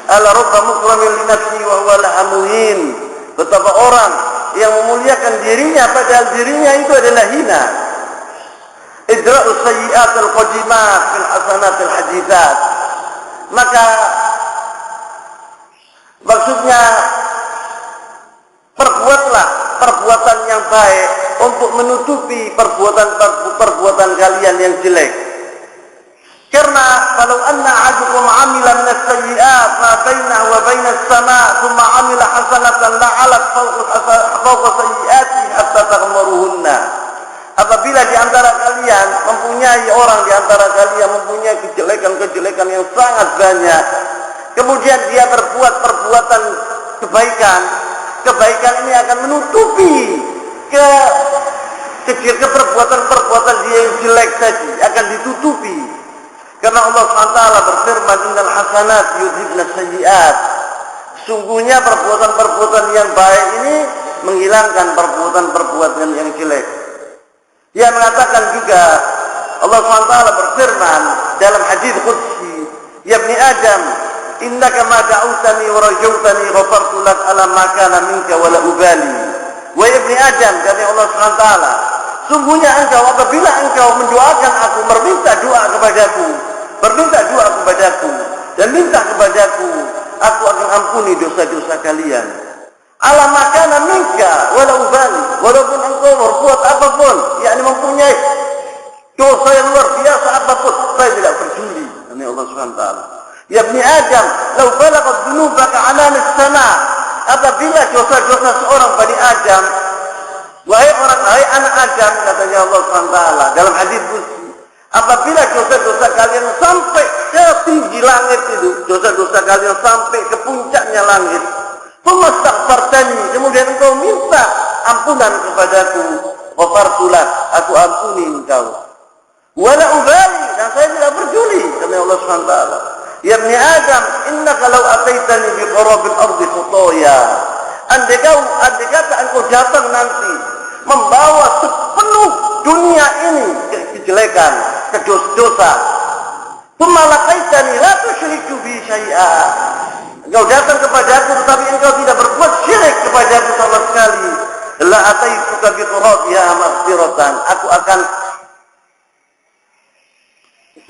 Speaker 1: Ala rubba mukramin li nafsi wa huwa laha muhin. Betapa orang yang memuliakan dirinya padahal dirinya itu adalah hina. Idra'us sayyi'at al-qadimat fil hasanat al-hadithat. Maka maksudnya perbuatlah perbuatan yang baik untuk menutupi perbuatan kalian yang jelek. Karena kalau anna ahadukum 'amila min as-sayyi'at ma bainahu wa bainas sama' thumma 'amila hasanatan la'alat fawqa sayyi'ati hatta taghmaruhunna. Apabila di antara kalian mempunyai kejelekan yang sangat banyak, kemudian dia berbuat perbuatan kebaikan ini akan menutupi perbuatan dia yang jelek tadi, akan ditutupi. Karena Allah SWT berfirman, innal hasanat yudhibna sayyi'at. Sungguhnya perbuatan-perbuatan yang baik ini menghilangkan perbuatan-perbuatan yang jelek. Dia mengatakan juga, Allah SWT berfirman dalam hadis qudsi, ya ibni Adam, innaka ma da'utani wa rajautani ghafartu lak ala ma kana minka wa la ubali. Wa ibni Adam, kata Allah SWT, sungguhnya engkau apabila engkau mendoakan aku, berminta doa kepadaku dan minta kepadaku, aku akan ampuni dosa-dosa kalian. Ala makana minka wala ubali, walaupun engkau berbuat apapun, yakni mempunyai dosa yang luar biasa apapun, saya tidak peduli. Ini Allah SWT. Ya ibni Adam, law balaghat dhunubaka 'anan as-sama'. Apabila dosa-dosa seorang Bani Adam, wahai anak Adam, katanya Allah SWT dalam hadis qudsi, apabila dosa-dosa kalian sampai ke tinggi langit itu, dosa-dosa kalian sampai ke puncaknya langit, Pemastaghfartani, kemudian engkau minta ampunan kepadaku, ghafartu lak, aku ampuni engkau. Wala ubali, dan saya tidak peduli, kata Allah SWT. Ya ibni Adam, innaka law ataitani bi qarabil ardi khutaya. Andai kata engkau datang nanti membawa sepenuh dunia ini kejelekan, kedosa-dosa. Pemalaikaitani la tusyriku bi syai'a. Engkau datang kepadaku tetapi engkau tidak berbuat syirik kepadaku sama sekali. La ataituka bi qurabiha maghfiratan. Aku akan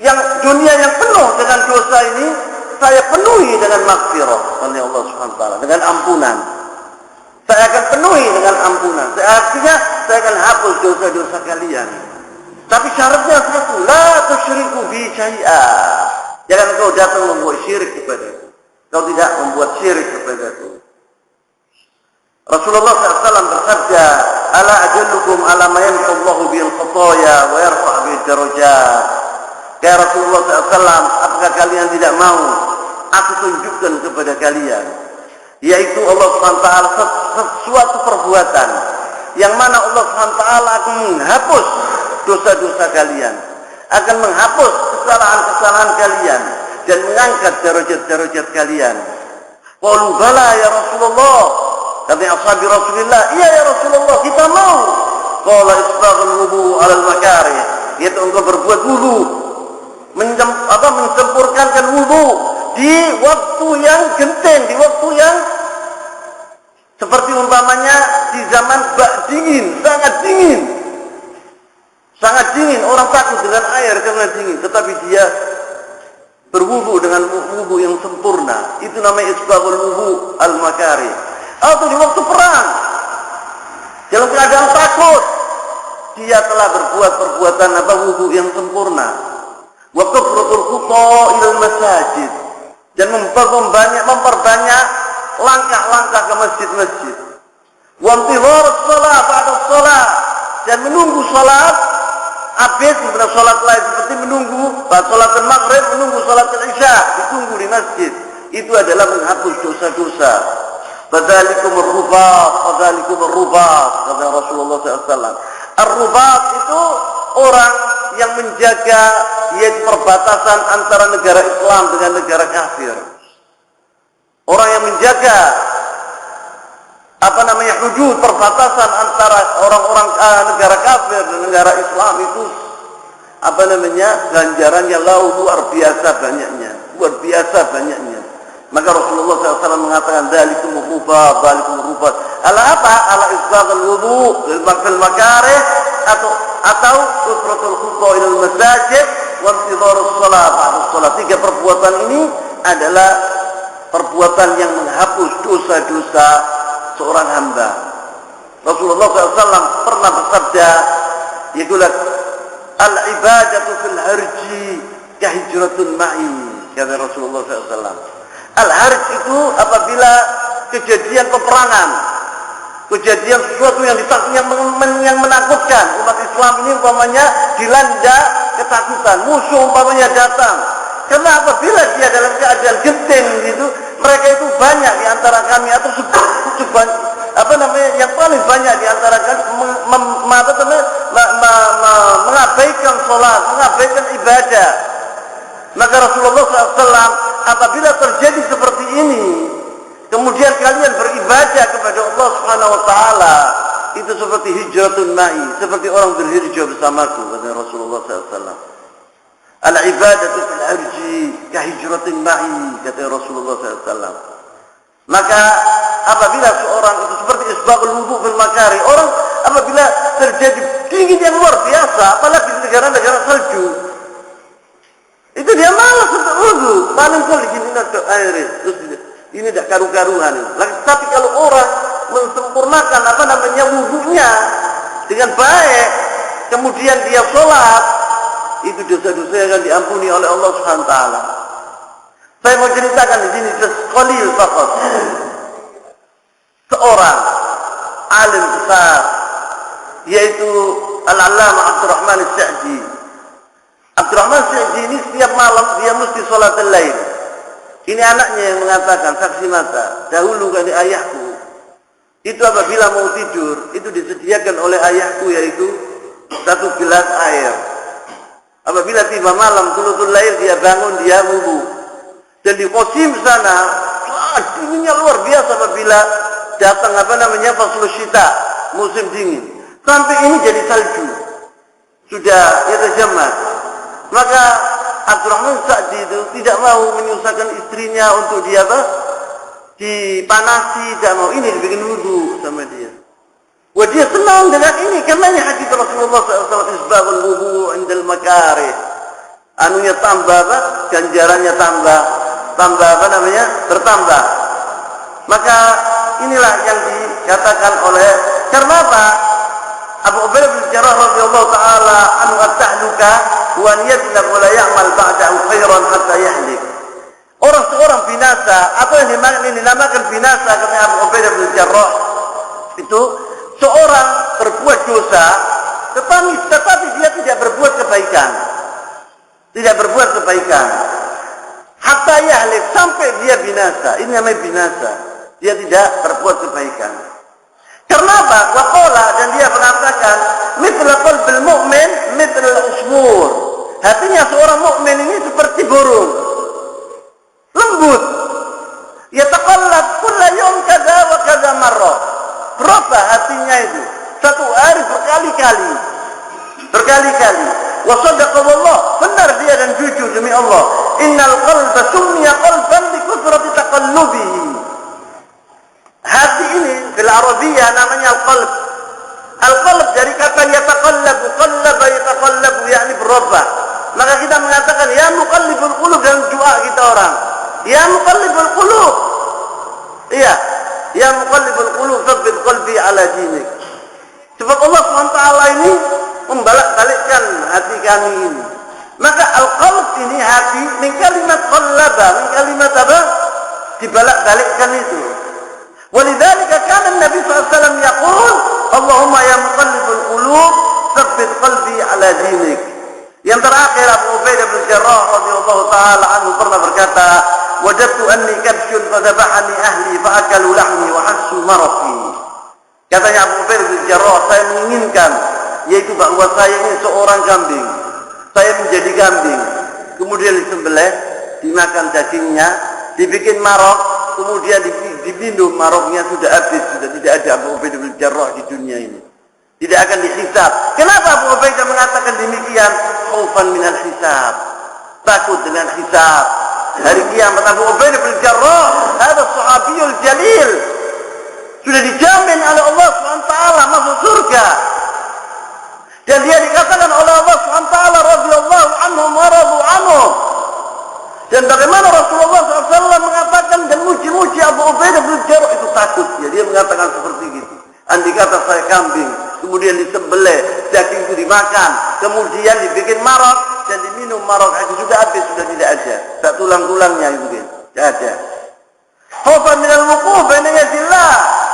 Speaker 1: yang dunia yang penuh dengan dosa ini saya penuhi dengan maghfirah oleh Allah SWT, dengan ampunan. Saya akan penuhi dengan ampunan. Artinya saya akan hapus dosa-dosa kalian. Tapi syaratnya satu, la tusyriku bi syai'a. Jangan engkau datang membuat syirik kepadaku. Kau tidak membuat syirik kepadaku. Rasulullah SAW bersabda, ala ajallukum ala ma yamhullahu bil khataya wa yarfa' bil darajat. Ya Rasulullah SAW, apakah kalian tidak mau aku tunjukkan kepada kalian, yaitu Allah SWT sesuatu perbuatan yang mana Allah SWT akan menghapus dosa-dosa kalian, akan menghapus kesalahan-kesalahan kalian dan mengangkat derajat-derajat kalian. Qalu bala ya Rasulullah, kata ashabi Rasulullah, iya ya Rasulullah, kita mau. Qala isbaghul wudu 'ala al-makarih, yaitu engkau berbuat wudu, mencempurkankan wudu di waktu yang genting, di waktu yang seperti umpamanya di zaman dingin, sangat dingin, orang takut dengan air karena dingin, tetapi dia berwudu dengan wudu yang sempurna. Itu namanya isbaghul wudu al-makarih. Atau di waktu perang, dalam keadaan takut, dia telah berbuat perbuatan wudu yang sempurna. Wa kafratul khutha ilal masajid, dan memperbanyak langkah-langkah ke masjid-masjid. Wa intizar as-shalah ba'da as-shalah, dan menunggu salat habis kemudian sholat lain seperti menunggu sholat maghrib, menunggu sholat isya, ditunggu di masjid, itu adalah menghapus dosa-dosa. Fadzalikumur rubat, kata Rasulullah SAW. Ar-rubat itu orang yang menjaga yaitu perbatasan antara negara Islam dengan negara kafir. Orang yang menjaga hudud, perbatasan antara orang-orang negara kafir dan negara Islam itu ganjarannya luar biasa banyaknya. Maka Rasulullah SAW mengatakan dzalikumur rubat. Ala apa? Ala isbaghul wudu fil makarih atau usratul khutbah ilal masajid wa intidharus shalah ba'da shalah. Tiga perbuatan ini adalah perbuatan yang menghapus dosa-dosa seorang hamba. Rasulullah SAW pernah bersabda, yaitu al-ibadatu fil harji kahijratun ma'i, kata Rasulullah SAW. Al-harj itu apabila kejadian peperangan, kejadian sesuatu yang menakutkan umat Islam ini, umpamanya dilanda ketakutan, musuh umpamanya datang. Karena apabila dia dalam keadaan genting gitu, mereka itu banyak di antara kami atau yang paling banyak di antara kami mengabaikan sholat, mengabaikan ibadah. Maka Rasulullah SAW apabila terjadi seperti ini, kemudian kalian beribadah kepada Allah Subhanahu wa taala, itu seperti hijratun ma'i, seperti orang berhijrah bersamaku, kata Rasulullah SAW. Al-ibadatu fil arji kahijratin ma'i, kata Rasulullah SAW. Maka apabila seorang itu seperti isbaghul wudu fil makari, orang apabila terjadi dingin yang luar biasa, apalagi di negara-negara salju, itu dia malas untuk wudu, paling kali gini nak air, terus ini tidak karu-karuan. Tapi kalau orang mensempurnakan wudunya dengan baik, kemudian dia sholat, itu dosa-dosa yang akan diampuni oleh Allah Subhanahu wa taala. Saya mau ceritakan di sini qalil faqat. Seorang alim besar, yaitu Al-Allamah Abdurrahman As-Sa'di. Abdurrahman As-Sa'di ini setiap malam dia mesti sholat al-lail. Ini anaknya yang mengatakan, saksi mata, dahulu kali ayahku itu apabila mau tidur, itu disediakan oleh ayahku yaitu satu gelas air. Apabila tiba malam thuluthul lail, dia bangun, dia wudu. Dan di Qasim sana, dinginnya luar biasa apabila datang faslus syita, musim dingin. Sampai ini jadi salju. Sudah yatajamad. Maka Abdurrahman Sa'di itu tidak mau menyusahkan istrinya untuk dia dipanasi, tidak mau, ini dibikin wudu sama dia. Wah, dia senang dengan ini karena ini hadis Rasulullah SAW, isbaghul wudu indal makarih. Anunya tambah ganjarannya bertambah. Maka inilah yang dikatakan oleh, karena apa? Abu Ubaidah bin Jarrah radhiyallahu taala anhu at-tahluka wa yadlab wa la ya'mal ba'dahu khairan hatta yahlik. Seorang binasa, apa yang dinamakan binasa kata Abu Ubaidah bin Jarrah, itu seorang berbuat dosa tetapi dia tidak berbuat kebaikan. Hatta yahlik, sampai dia binasa. Ini namanya binasa. Dia tidak berbuat kebaikan. Karena apa? Waqala, dan dia mengatakan, mithla qalbil mu'min mithla al-usmur. Hatinya seorang mukmin ini seperti burung, lembut. Yataqallab kulla yawm kadza wa kadza marrah. Berubah hatinya itu satu hari berkali-kali. Wa sadaqa wallah, benar dia dan jujur demi Allah. Innal qalba summiya qalban li kathrati taqallubihi. Hati ini bil Arabiyah namanya al-qalb. Al-qalb dari kata yataqallabu, yataqallabu yakni berubah. Maka kita mengatakan ya muqallibul qulub dalam doa kita orang. Ya muqallibul qulub. Iya, ya muqallibul qulub tsabbit qalbi ala dinik. Sebab Allah SWT ini membalak-balikkan hati kami ini. Maka al-qalb ini hati min kalimat qallaba, min kalimat apa? Dibalak-balikkan itu. Walidzalika kana Nabi sallallahu alaihi wasallam yaqul, Allahumma ya muqallibul qulub, tsabbit qalbi ala ala dinik. Yang terakhir Abu Ubaidah bin Jarrah radhiyallahu taala anhu pernah berkata, "Wajadtu anni kabshun fadhabahani ahli faakalu lahmi wa hassu maraqi." Katanya Abu Ubaidah bin Jarrah, saya menginginkan yaitu bahwa saya ini seorang kambing. Saya menjadi kambing, kemudian disembelih, dimakan dagingnya, dibikin marok, kemudian diminum maroknya, sudah habis, sudah tidak ada Abu Ubaidah bin Jarrah di dunia ini. Tidak akan dihisab. Kenapa Abu Ubaidah mengatakan demikian? Khaufan minal hisab. Takut dengan hisab. Hari kiamat Abu Ubaidah bin Jarrah, ada sahabiyul jalil, sudah dijamin oleh Allah SWT masuk surga. Dan dia dikatakan oleh Allah SWT radhiyallahu anhum wa radu anhu. Dan bagaimana Rasulullah SAW mengatakan dan muji-muji Abu Ubaidah bin Jarrah, itu takut dia mengatakan seperti itu. Andai kata saya kambing, kemudian disembelih, daging itu dimakan, kemudian dibikin marok dan diminum marok, itu sudah habis, sudah tidak ada. Tak tulang-tulangnya itu kan, tidak ada. Khawfan minal wuquf baina yadillah.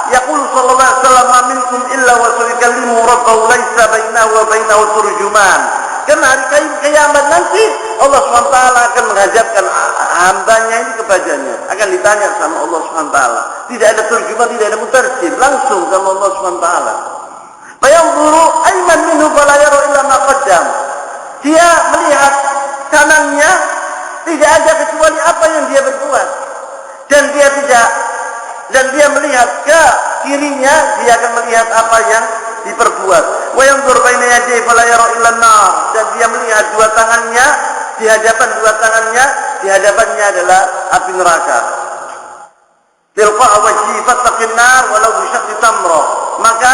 Speaker 1: Yaqulu sallallahu alaihi wasallam, "Ma minkum illa wa sayukallimu rabbahu laisa bainahu wa bainahu turjuman." Karena hari kiamat nanti Allah SWT akan menghadapkan hambanya ini kepadanya, akan ditanya sama Allah SWT. Tidak ada turjuman, tidak ada mutarjim, langsung sama Allah SWT. Fayanzuru ayman minhu fala yara illa ma qaddam. Dia melihat kanannya, tidak ada kecuali apa yang dia berbuat. Dan dia melihat ke kirinya, dia akan melihat apa yang diperbuat. Wa yanzur baina yadayhi fala yara illa an-nar. Dan dia melihat dua tangannya, di hadapannya adalah api neraka. Tilqa wajhi fattaqin nar walau bi syaqqi tamra. Maka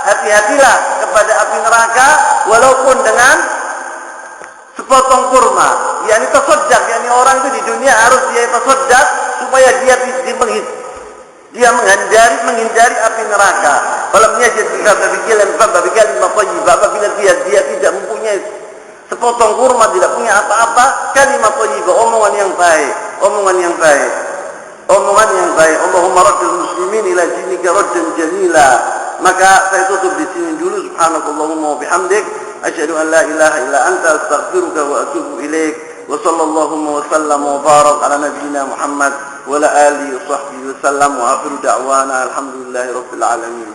Speaker 1: hati-hatilah kepada api neraka walaupun dengan sepotong kurma. Yani tasaddaq, yani orang itu di dunia harus dia tasaddaq supaya dia menghindari api neraka. Kalau yajid apabila dia tidak mempunyai sepotong kurma, tidak punya apa-apa, kalimat thayyibah, omongan yang baik. Allahumma raddil muslimin ila dinika raddan jamila. Maka saya tutup di sini dulu. Subhanakallahumma wa bihamdik, asyhadu an la ilaha illa anta, astaghfiruka wa atubu ilaik. Wa sallallahu wa sallam wa barak ala nabiyyina Muhammad wa ala alihi wa sahbihi wa sallam, wa akhiru da'wana alhamdulillahi rabbil alamin.